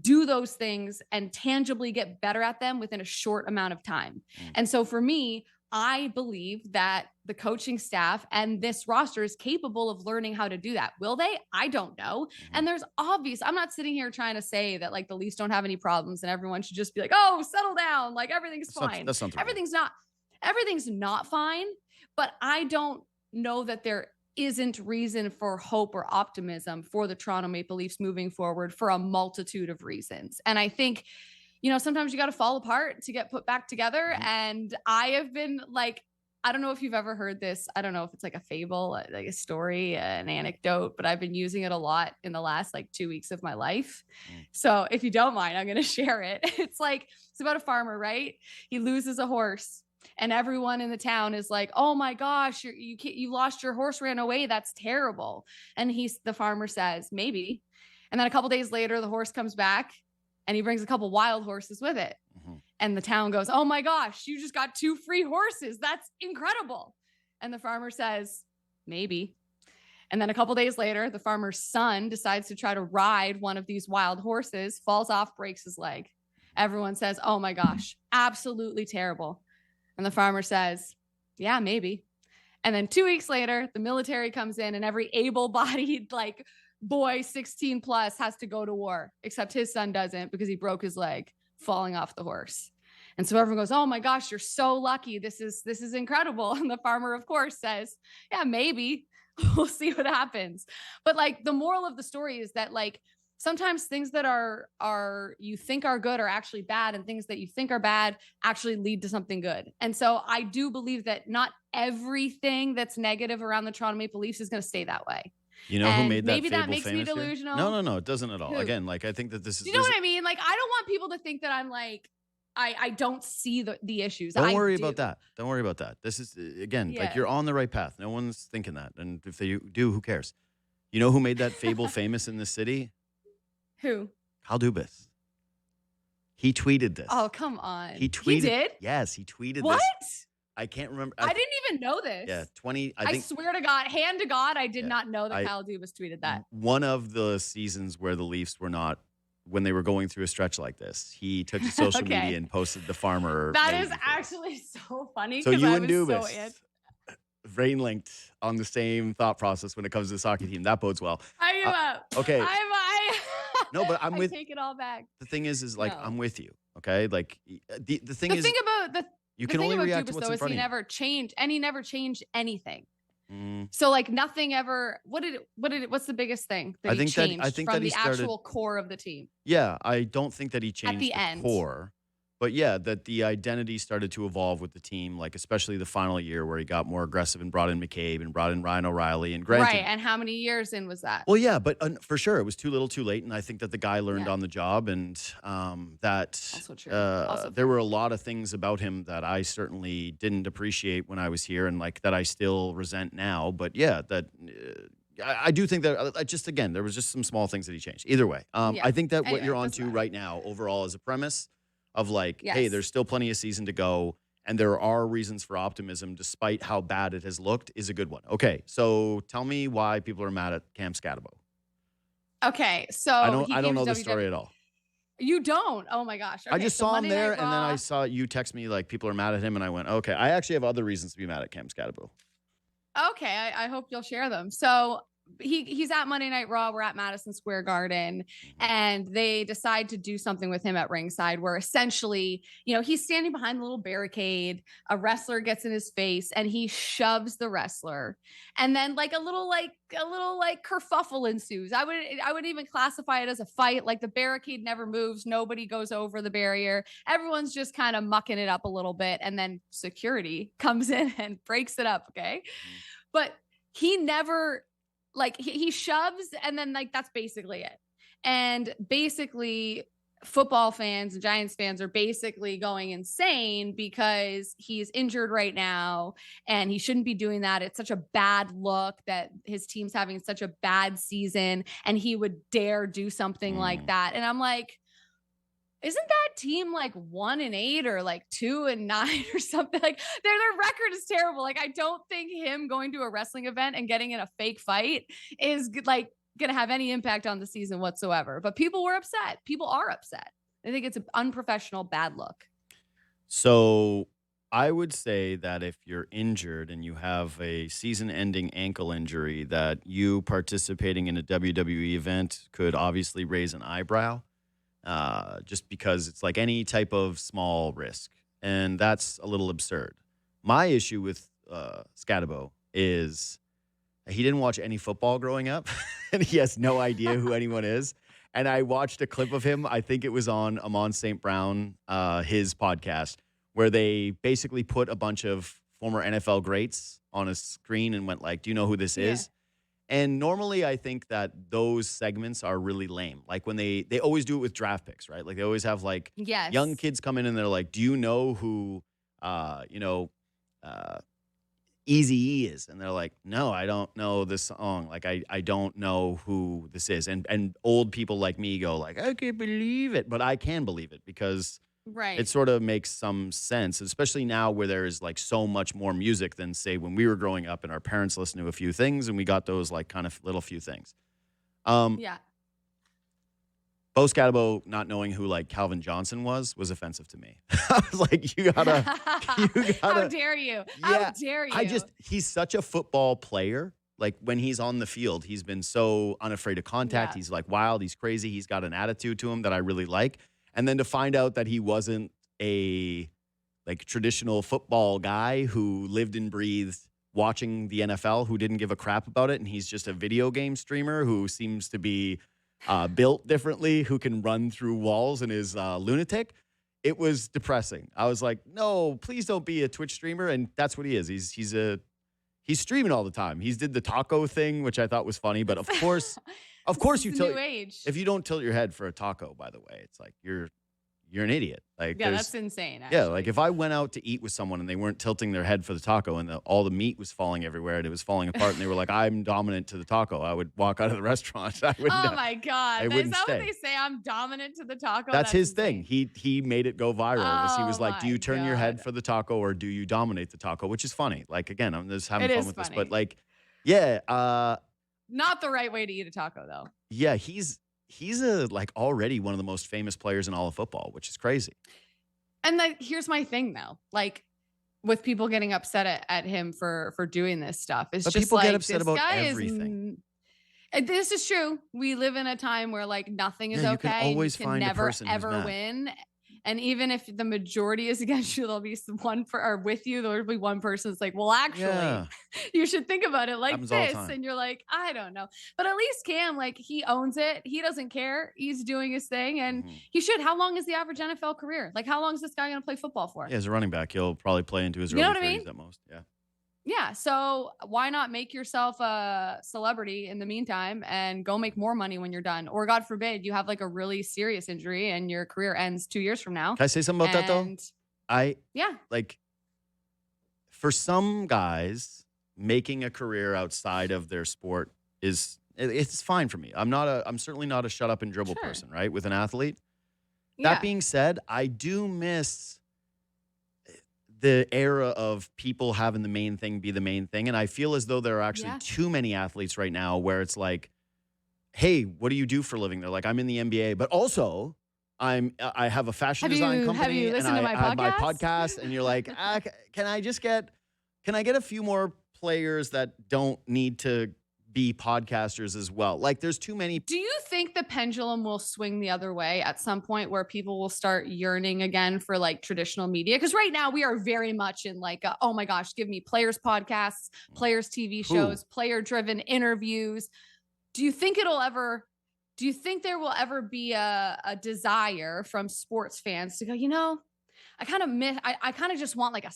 do those things and tangibly get better at them within a short amount of time. And so for me, I believe that the coaching staff and this roster is capable of learning how to do that. Will they? I don't know. And I'm not sitting here trying to say that like the Leafs don't have any problems and everyone should just be like, oh, settle down. Like everything's fine. Everything's not fine. But I don't know that there isn't reason for hope or optimism for the Toronto Maple Leafs moving forward for a multitude of reasons. And I think, sometimes you got to fall apart to get put back together. And I have been like, I don't know if you've ever heard this. I don't know if it's like a fable, like a story, an anecdote, but I've been using it a lot in the last like 2 weeks of my life. So if you don't mind, I'm going to share it. It's about a farmer, right? He loses a horse and everyone in the town is like, oh my gosh, you lost your horse, ran away. That's terrible. And the farmer says, maybe. And then a couple days later, the horse comes back and he brings a couple wild horses with it. And the town goes, oh my gosh, you just got 2 free horses. That's incredible. And the farmer says, maybe. And then a couple days later, the farmer's son decides to try to ride one of these wild horses, falls off, breaks his leg. Everyone says, oh my gosh, absolutely terrible. And the farmer says, yeah, maybe. And then 2 weeks later, the military comes in and every able-bodied like boy 16 plus has to go to war, except his son doesn't because he broke his leg falling off the horse. And so everyone goes, oh my gosh, you're so lucky. This is incredible. And the farmer, of course, says, yeah, maybe. We'll see what happens. But like the moral of the story is that like sometimes things that are you think are good are actually bad, and things that you think are bad actually lead to something good. And so I do believe that not everything that's negative around the Toronto Maple Leafs is going to stay that way. You know And who made that maybe that fable makes me famous here? delusional. No, it doesn't at all. Who? Again, like I think that this is. Do you know what I mean? Like I don't want people to think that I'm like I don't see the issues. Don't I worry do. about that. Don't worry about that. This is again like Yeah. you're on the right path. No one's thinking that, and if they do, who cares? You know who made that fable famous in the city? Who? Kyle Dubas. He tweeted this. Oh, come on. He tweeted. He did? Yes, he tweeted What? this. I can't remember. I didn't even know this. Yeah, 20. I I think swear to God, hand to God, I did Yeah, not know that I- Kyle Dubas tweeted that. one of the seasons where the Leafs were not, when they were going through a stretch like this, he took to social Okay. media and posted the farmer. That made is it. actually so funny. So 'cause you I and was Dubas, so brain linked on the same thought process when it comes to this hockey team. That bodes well. Okay. No, but I'm I with. take it all back. The thing is like No. I'm with you. Okay, like the thing The is, thing about you the can thing only about react to Dubas what's though in is front he of you. never changed, and he never changed anything. Mm. So like nothing ever. What's the biggest thing that I he think that- changed I think from that he the started- actual core of the team? Yeah, I don't think that he changed the the end. core, but yeah, that the identity started to evolve with the team, like especially the final year where he got more aggressive and brought in McCabe and brought in Ryan O'Reilly and granted. Right. And how many years in was that? Well, yeah, but for sure it was too little, too late, and I think that the guy learned Yeah. on the job, and that Also true. Also there were a lot of things about him that I certainly didn't appreciate when I was here, and like that I still resent now. But yeah, that. I do think that just again there was just some small things that he changed. Either way, Yeah. I think that what Anyway, you're on doesn't to matter. right now overall is a premise of like, hey, Yes. there's still plenty of season to go, and there are reasons for optimism despite how bad it has looked is a good one. Okay, so tell me why people are mad at Cam Scatterbo. Okay. So I he don't came know to the story WWE. at all. You don't? Oh my gosh. I Okay, just so saw him Monday there, Night and then I Raw- saw you text me like people are mad at him, and I went, okay, I actually have other reasons to be mad at Cam Scatterbo. Okay, I hope you'll share them. So he's at Monday Night Raw. We're at Madison Square Garden, and they decide to do something with him at ringside where essentially, he's standing behind the little barricade. A wrestler gets in his face and he shoves the wrestler. And then like a little kerfuffle ensues. I would even classify it as a fight. Like the barricade never moves. Nobody goes over the barrier. Everyone's just kind of mucking it up a little bit. And then security comes in and breaks it up. Okay. But he never, like he shoves, and then like that's basically it. And basically football fans and Giants fans are basically going insane because he's injured right now and he shouldn't be doing that. It's such a bad look that his team's having such a bad season and he would dare do something like that. And I'm like, isn't that team like 1-8 or like 2-9 or something? Like their record is terrible. Like I don't think him going to a wrestling event and getting in a fake fight is like going to have any impact on the season whatsoever. But people were upset. People are upset. I think it's an unprofessional, bad look. So I would say that if you're injured and you have a season-ending ankle injury, that you participating in a WWE event could obviously raise an eyebrow. Just because it's like any type of small risk. And that's a little absurd. My issue with Scatterbo is he didn't watch any football growing up, and he has no idea who anyone is. And I watched a clip of him, I think it was on Amon St. Brown, his podcast, where they basically put a bunch of former NFL greats on a screen and went like, do you know who this is? And normally I think that those segments are really lame. Like when they always do it with draft picks, right? Like they always have like young kids come in and they're like, do you know who, Eazy-E is? And they're like, no, I don't know this song. Like I don't know who this is. And old people like me go like, I can't believe it. But I can believe it because Right. It sort of makes some sense, especially now where there is like so much more music than say when we were growing up and our parents listened to a few things and we got those like kind of little few things. Yeah. Bo Scatabo not knowing who like Calvin Johnson was offensive to me. I was like, you gotta. How dare you? Yeah, How dare you? He's such a football player. Like when he's on the field, he's been so unafraid of contact. Yeah. He's like wild. He's crazy. He's got an attitude to him that I really like. And then to find out that he wasn't a like traditional football guy who lived and breathed watching the NFL, who didn't give a crap about it, and he's just a video game streamer who seems to be built differently, who can run through walls and is lunatic. It was depressing. I was like, no, please don't be a Twitch streamer. And that's what he is. He's streaming all the time. He's did the taco thing, which I thought was funny. But of course you new age. if you don't tilt your head for a taco, by the way, it's like you're an idiot. Like Yeah, that's insane. Yeah, like if I went out to eat with someone and they weren't tilting their head for the taco and all the meat was falling everywhere and it was falling apart and they were like, I'm dominant to the taco, I would walk out of the restaurant. I wouldn't, oh my God. Is wouldn't that stay. what they say? I'm dominant to the taco? That's his insane. thing. He made it go viral. He was Oh like, do you my turn your head God. for the taco or do you dominate the taco? Which is funny. Like, again, I'm just having It fun is with this. funny. But like, yeah, Not the right way to eat a taco, though. yeah, he's like already one of the most famous players in all of football, which is crazy. And here's my thing, though. Like, with people getting upset at him for doing this stuff, it's But just people like get upset this about guy everything. And this is true. We live in a time where like nothing is Yeah, you okay. can always you find a never person who's ever mad. win. And even if the majority is against you, there'll be with you. There'll be one person that's like, well, actually, Yeah. you should think about it like Happens all the this. time. And you're like, I don't know. But at least Cam, like, he owns it. He doesn't care. He's doing his thing. And Mhm. he should. How long is the average NFL career? Like, how long is this guy going to play football for? Yeah, as a running back, he'll probably play into his You know early what I 30s mean? at most. Yeah. Yeah. So why not make yourself a celebrity in the meantime and go make more money when you're done? Or God forbid you have like a really serious injury and your career ends 2 years from now. Can I say something about that though? And yeah, Like, for some guys, making a career outside of their sport it's fine for me. I'm certainly not a shut up and dribble Sure. person, right? With an athlete. yeah. That being said, I do miss the era of people having the main thing be the main thing. And I feel as though there are actually Yeah. too many athletes right now where it's like, hey, what do you do for a living? They're like, I'm in the NBA, but also I have a fashion design company. have you and listened to my I have my podcast? podcast. And you're like, can I get a few more players that don't need to be podcasters as well? Like there's too many. Do you think the pendulum will swing the other way at some point where people will start yearning again for like traditional media? Because right now we are very much in like, oh my gosh, give me players podcasts, players TV shows, player driven interviews. Do you think there will ever be a desire from sports fans to go, I kind of just want like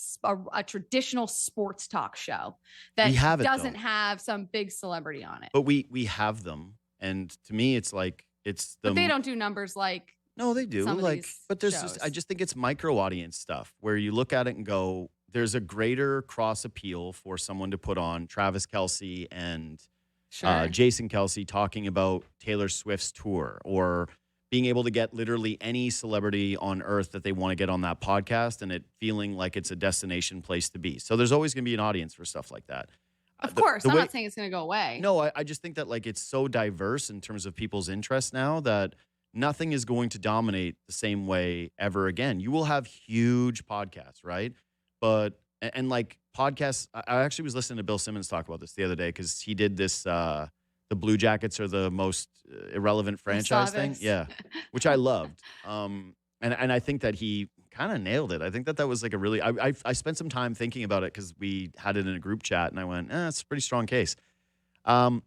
a traditional sports talk show that We have it, doesn't though. have some big celebrity on it. But we have them. And to me, it's like, it's the. But they don't do numbers like No, they do. some of Like, these but I shows. just think it's micro audience stuff where you look at it and go, there's a greater cross appeal for someone to put on Travis Kelce and sure. Jason Kelce talking about Taylor Swift's tour, or being able to get literally any celebrity on earth that they want to get on that podcast and it feeling like it's a destination place to be. So there's always going to be an audience for stuff like that. Of course. I'm not saying it's going to go away. No, I just think that like it's so diverse in terms of people's interests now that nothing is going to dominate the same way ever again. You will have huge podcasts, right? But and like podcasts, I actually was listening to Bill Simmons talk about this the other day because he did this the Blue Jackets are the most irrelevant franchise thing. this. Yeah, which I loved. And I think that he kind of nailed it. I think that was like a really, I spent some time thinking about it because we had it in a group chat and I went, it's a pretty strong case. And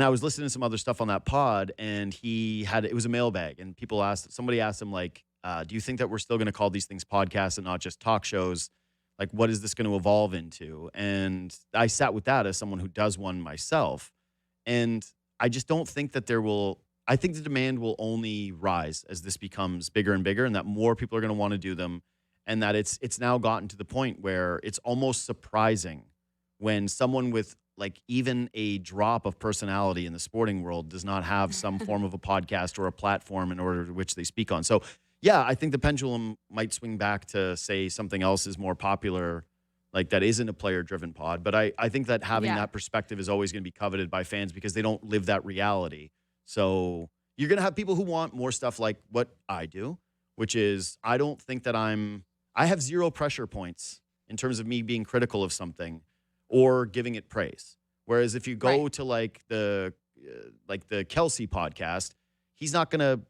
I was listening to some other stuff on that pod and it was a mailbag and somebody asked him like, do you think that we're still going to call these things podcasts and not just talk shows? Like, what is this going to evolve into? And I sat with that as someone who does one myself. And I just don't think that I think the demand will only rise as this becomes bigger and bigger and that more people are going to want to do them. And that it's now gotten to the point where it's almost surprising when someone with like even a drop of personality in the sporting world does not have some form of a podcast or a platform in order to which they speak on. So Yeah, I think the pendulum might swing back to say something else is more popular, like that isn't a player-driven pod. But I think that having that perspective is always going to be coveted by fans because they don't live that reality. So you're going to have people who want more stuff like what I do, which is I don't think that I have zero pressure points in terms of me being critical of something or giving it praise. Whereas if you go to like the Kelsey podcast, he's not going to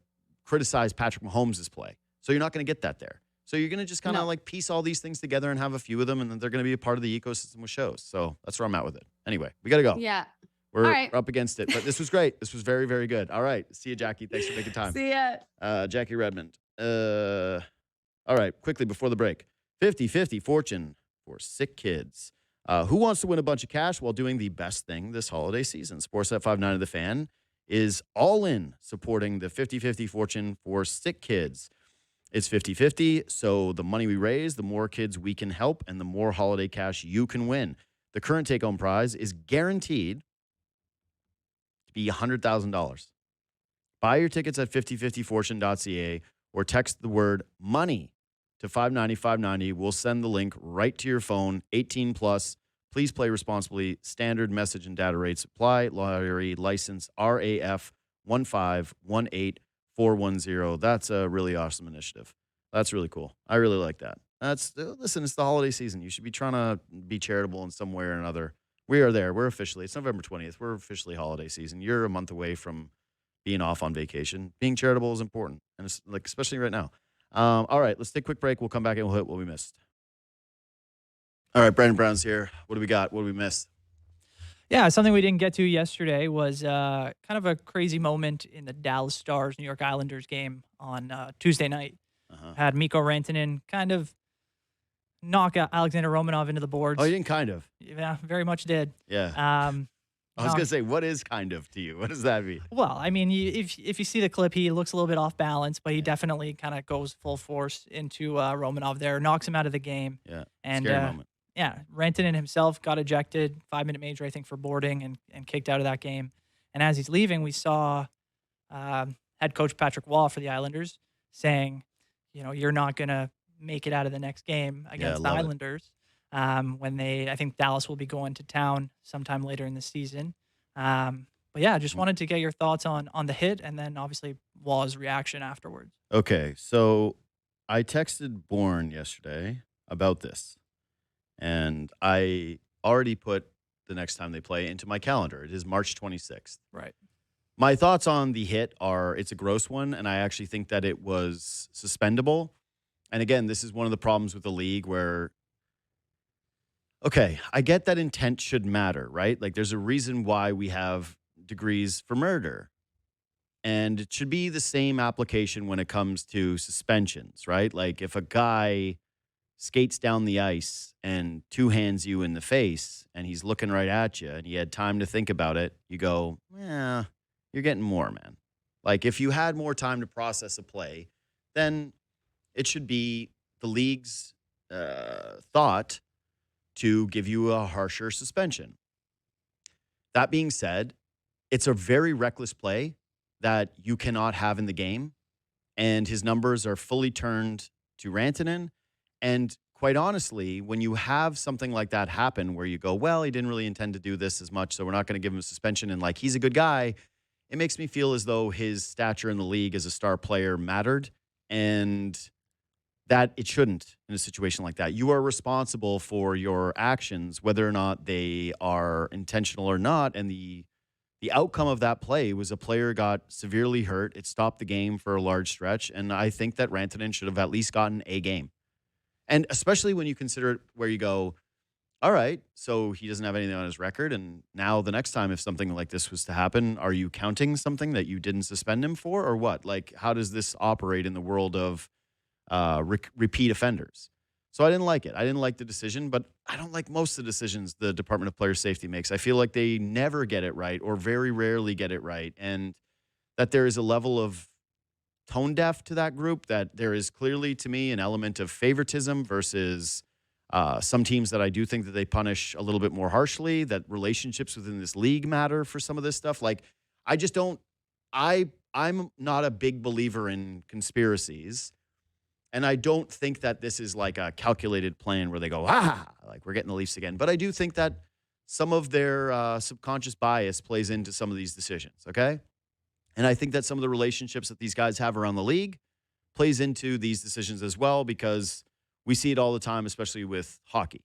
criticize Patrick Mahomes' play. So you're not going to get that there. So you're going to just kind of like piece all these things together and have a few of them, and then they're going to be a part of the ecosystem with shows. So that's where I'm at with it. Anyway, we got to go. Yeah. We're up against it. But this was great. This was very, very good. All right. See you, Jackie. Thanks for making time. See ya. Jackie Redmond. All right. Quickly before the break. 50-50 fortune for sick kids. Who wants to win a bunch of cash while doing the best thing this holiday season? Sportsnet 59 of the Fan is all in supporting the 50-50 fortune for sick kids. It's 50-50, so the money we raise, the more kids we can help, and the more holiday cash you can win. The current take-home prize is guaranteed to be $100,000. Buy your tickets at 5050fortune.ca or text the word money to 590-590. We'll send the link right to your phone, 18 plus. Please play responsibly. Standard message and data rates apply. Lottery license RAF 1518410. That's a really awesome initiative. That's really cool. I really like that. Listen, it's the holiday season. You should be trying to be charitable in some way or another. We are there. We're officially, it's November 20th. We're officially holiday season. You're a month away from being off on vacation. Being charitable is important, and it's like especially right now. All right, let's take a quick break. We'll come back and we'll hit what we missed. All right, Brandon Brown's here. What do we got? What do we miss? Yeah, something we didn't get to yesterday was kind of a crazy moment in the Dallas Stars New York Islanders game on Tuesday night. Had Mikko Rantanen kind of knock Alexander Romanov into the boards. Oh, you didn't kind of? Yeah, very much did. Yeah. I was going to say, what is kind of to you? What does that mean? Well, I mean, if you see the clip, he looks a little bit off balance, but he definitely kind of goes full force into Romanov there, knocks him out of the game. Yeah, and, scary moment. Yeah, Rantanen himself got ejected, 5-minute major, I think, for boarding and kicked out of that game. And as he's leaving, we saw head coach Patrick Waugh for the Islanders saying, you're not going to make it out of the next game against the Islanders. When I think Dallas will be going to town sometime later in the season. But yeah, just wanted to get your thoughts on the hit and then obviously Waugh's reaction afterwards. Okay, so I texted Bourne yesterday about this, and I already put the next time they play into my calendar. It is March 26th. Right. My thoughts on the hit are it's a gross one, and I actually think that it was suspendable. And again, this is one of the problems with the league where, okay, I get that intent should matter, right? Like there's a reason why we have degrees for murder. And it should be the same application when it comes to suspensions, right? Like if a guy skates down the ice and two-hands you in the face and he's looking right at you and he had time to think about it, you go, yeah, you're getting more, man. Like if you had more time to process a play, then it should be the league's thought to give you a harsher suspension. That being said, it's a very reckless play that you cannot have in the game, and his numbers are fully turned to Rantanen. And quite honestly, when you have something like that happen where you go, well, he didn't really intend to do this as much, so we're not going to give him a suspension, and like he's a good guy, it makes me feel as though his stature in the league as a star player mattered, and that it shouldn't in a situation like that. You are responsible for your actions, whether or not they are intentional or not, and the outcome of that play was a player got severely hurt. It stopped the game for a large stretch, and I think that Rantanen should have at least gotten a game. And especially when you consider it where you go, all right, so he doesn't have anything on his record, and now the next time if something like this was to happen, are you counting something that you didn't suspend him for or what? Like, how does this operate in the world of repeat offenders? So I didn't like it. I didn't like the decision, but I don't like most of the decisions the Department of Player Safety makes. I feel like they never get it right or very rarely get it right, and that there is a level of tone deaf to that group, that there is clearly, to me, an element of favoritism versus some teams that I do think that they punish a little bit more harshly, that relationships within this league matter for some of this stuff. Like, I just don't – I'm not a big believer in conspiracies And I don't think that this is like a calculated plan where they go, like we're getting the Leafs again. But I do think that some of their subconscious bias plays into some of these decisions, okay? And I think that some of the relationships that these guys have around the league plays into these decisions as well, because we see it all the time, especially with hockey.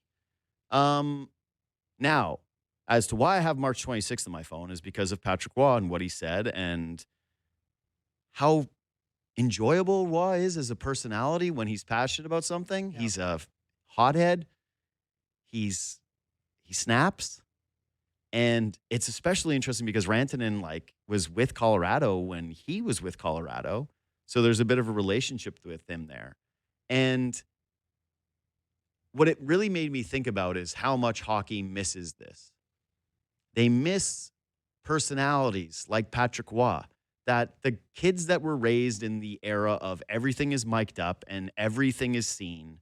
Now, as to why I have March 26th on my phone is because of Patrick Roy and what he said and how enjoyable Roy is as a personality when he's passionate about something. Yeah. He's a hothead. He snaps. And it's especially interesting because Rantanen was with Colorado when he was with Colorado. So there's a bit of a relationship with him there. And what it really made me think about is how much hockey misses this. They miss personalities like Patrick Roy, that the kids that were raised in the era of everything is mic'd up and everything is seen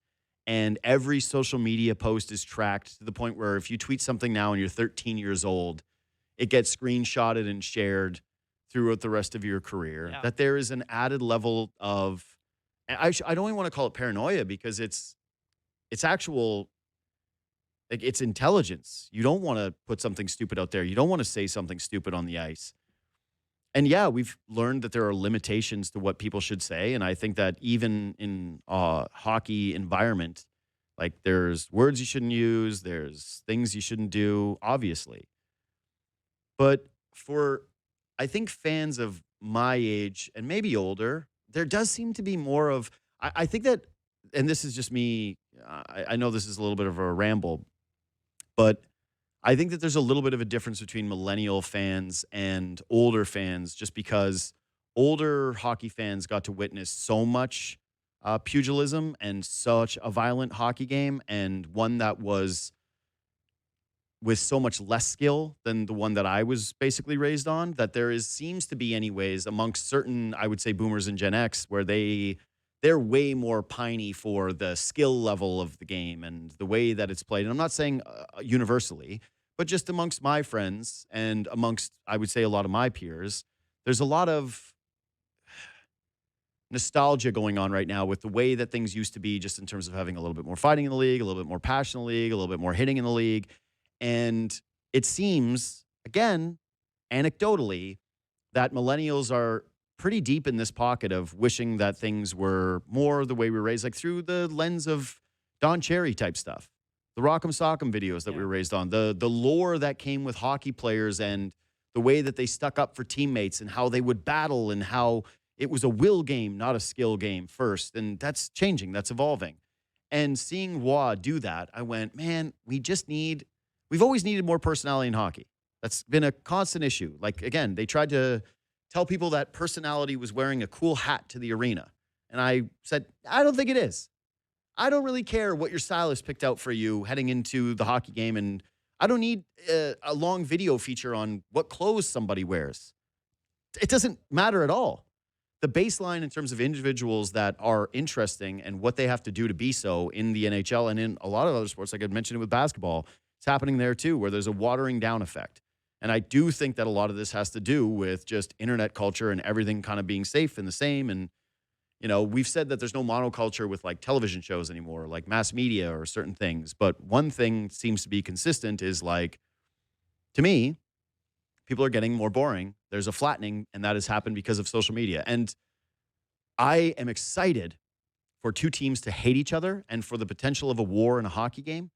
and every social media post is tracked to the point where if you tweet something now and you're 13 years old, it gets screenshotted and shared throughout the rest of your career, that there is an added level of, I don't even want to call it paranoia because it's actual, like it's intelligence. You don't want to put something stupid out there. You don't want to say something stupid on the ice. And yeah, we've learned that there are limitations to what people should say. And I think that even in a hockey environment, like there's words you shouldn't use, there's things you shouldn't do, obviously. But for, I think, fans of my age and maybe older, there does seem to be more of, I think that, and this is just me, I know this is a little bit of a ramble, but I think that there's a little bit of a difference between millennial fans and older fans, just because older hockey fans got to witness so much pugilism and such a violent hockey game, and one that was with so much less skill than the one that I was basically raised on, that seems to be anyways amongst certain, I would say, boomers and Gen X, where they're way more piney for the skill level of the game and the way that it's played. And I'm not saying universally, but just amongst my friends and amongst, I would say, a lot of my peers, there's a lot of nostalgia going on right now with the way that things used to be, just in terms of having a little bit more fighting in the league, a little bit more passion in the league, a little bit more hitting in the league. And it seems, again, anecdotally, that millennials are pretty deep in this pocket of wishing that things were more the way we were raised, like through the lens of Don Cherry type stuff, the Rock'em Sock'em videos that we were raised on, the lore that came with hockey players and the way that they stuck up for teammates and how they would battle and how it was a will game, not a skill game first. And that's changing, that's evolving. And seeing Roy do that, I went, man, we've always needed more personality in hockey. That's been a constant issue. Like, again, they tried to tell people that personality was wearing a cool hat to the arena. And I said, I don't think it is. I don't really care what your stylist picked out for you heading into the hockey game. And I don't need a long video feature on what clothes somebody wears. It doesn't matter at all. The baseline in terms of individuals that are interesting and what they have to do to be so in the NHL and in a lot of other sports, like I mentioned it with basketball, it's happening there too, where there's a watering down effect. And I do think that a lot of this has to do with just internet culture and everything kind of being safe and the same. And, you know, we've said that there's no monoculture with like television shows anymore, like mass media or certain things. But one thing seems to be consistent is, like, to me, people are getting more boring. There's a flattening, and that has happened because of social media. And I am excited for two teams to hate each other and for the potential of a war in a hockey game,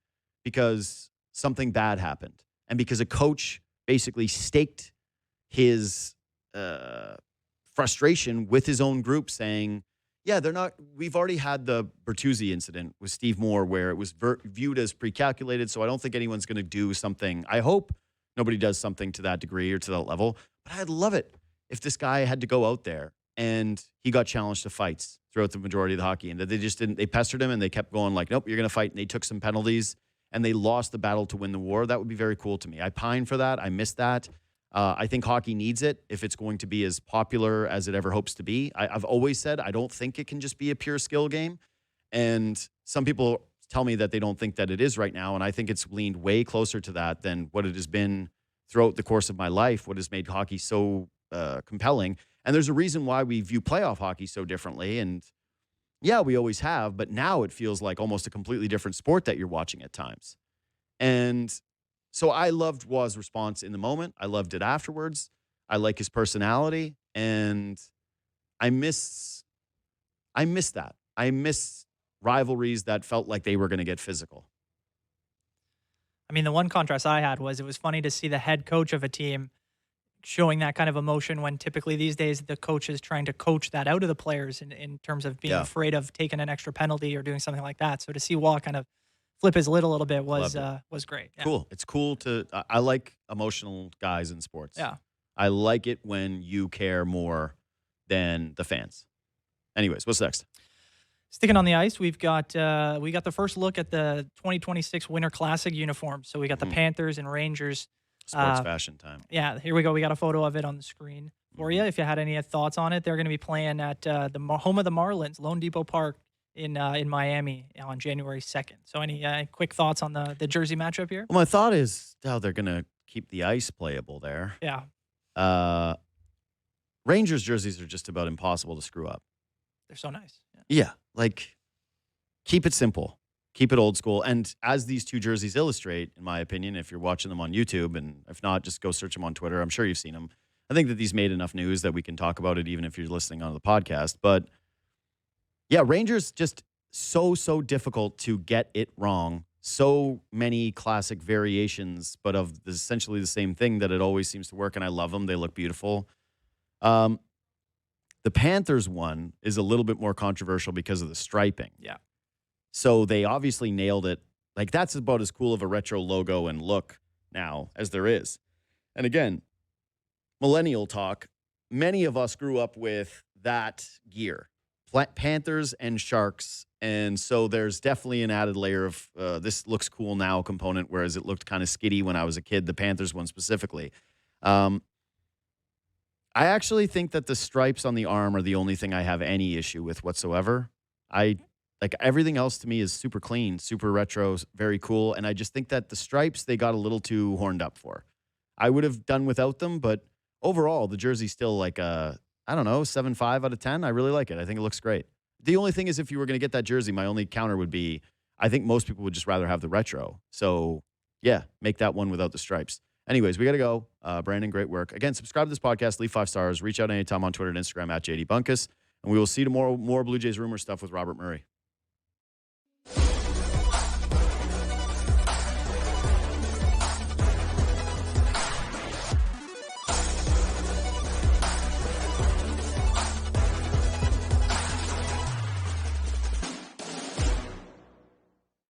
because something bad happened and because a coach basically staked his frustration with his own group, saying, yeah, we've already had the Bertuzzi incident with Steve Moore where it was viewed as pre-calculated, so I don't think anyone's going to do something. I hope nobody does something to that degree or to that level, but I'd love it if this guy had to go out there and he got challenged to fights throughout the majority of the hockey, and that they pestered him and they kept going like, nope, you're going to fight, and they took some penalties and they lost the battle to win the war. That would be very cool to me. I pine for that. I miss that. I think hockey needs it if it's going to be as popular as it ever hopes to be. I've always said I don't think it can just be a pure skill game. And some people tell me that they don't think that it is right now. And I think it's leaned way closer to that than what it has been throughout the course of my life, what has made hockey so compelling. And there's a reason why we view playoff hockey so differently. And Yeah, we always have, but now it feels like almost a completely different sport that you're watching at times. And so I loved Wa's response in the moment. I loved it afterwards. I like his personality, and I miss that. I miss rivalries that felt like they were going to get physical. I mean, the one contrast I had was it was funny to see the head coach of a team showing that kind of emotion when typically these days the coach is trying to coach that out of the players in terms of being afraid of taking an extra penalty or doing something like that. So to see Wah kind of flip his lid a little bit was great. Yeah. Cool. It's cool I like emotional guys in sports. Yeah. I like it when you care more than the fans. Anyways, what's next? Sticking on the ice, we got the first look at the 2026 Winter Classic uniforms. So we got the Panthers and Rangers. Sports fashion time. Yeah, here we go. We got a photo of it on the screen for you. If you had any thoughts on it, they're going to be playing at the home of the Marlins, Lone Depot Park in Miami on January 2nd. So any quick thoughts on the jersey matchup here? Well, my thought is how they're going to keep the ice playable there. Yeah. Rangers jerseys are just about impossible to screw up. They're so nice. Yeah, like keep it simple. Keep it old school. And as these two jerseys illustrate, in my opinion, if you're watching them on YouTube, and if not, just go search them on Twitter. I'm sure you've seen them. I think that these made enough news that we can talk about it even if you're listening on the podcast. But yeah, Rangers just so difficult to get it wrong. So many classic variations, but of essentially the same thing that it always seems to work. And I love them. They look beautiful. The Panthers one is a little bit more controversial because of the striping. Yeah. So they obviously nailed it. Like, that's about as cool of a retro logo and look now as there is. And again, millennial talk, many of us grew up with that gear, Panthers and Sharks. And so there's definitely an added layer of this looks cool now component, whereas it looked kind of skitty when I was a kid, the Panthers one specifically. I actually think that the stripes on the arm are the only thing I have any issue with whatsoever. Like, everything else to me is super clean, super retro, very cool. And I just think that the stripes, they got a little too horned up for. I would have done without them, but overall, the jersey's still like a, 7.5 out of 10. I really like it. I think it looks great. The only thing is, if you were going to get that jersey, my only counter would be, I think most people would just rather have the retro. So, yeah, make that one without the stripes. Anyways, we got to go. Brandon, great work. Again, subscribe to this podcast, leave 5 stars, reach out anytime on Twitter and Instagram at JD Bunkis, and we will see tomorrow more Blue Jays rumor stuff with Robert Murray.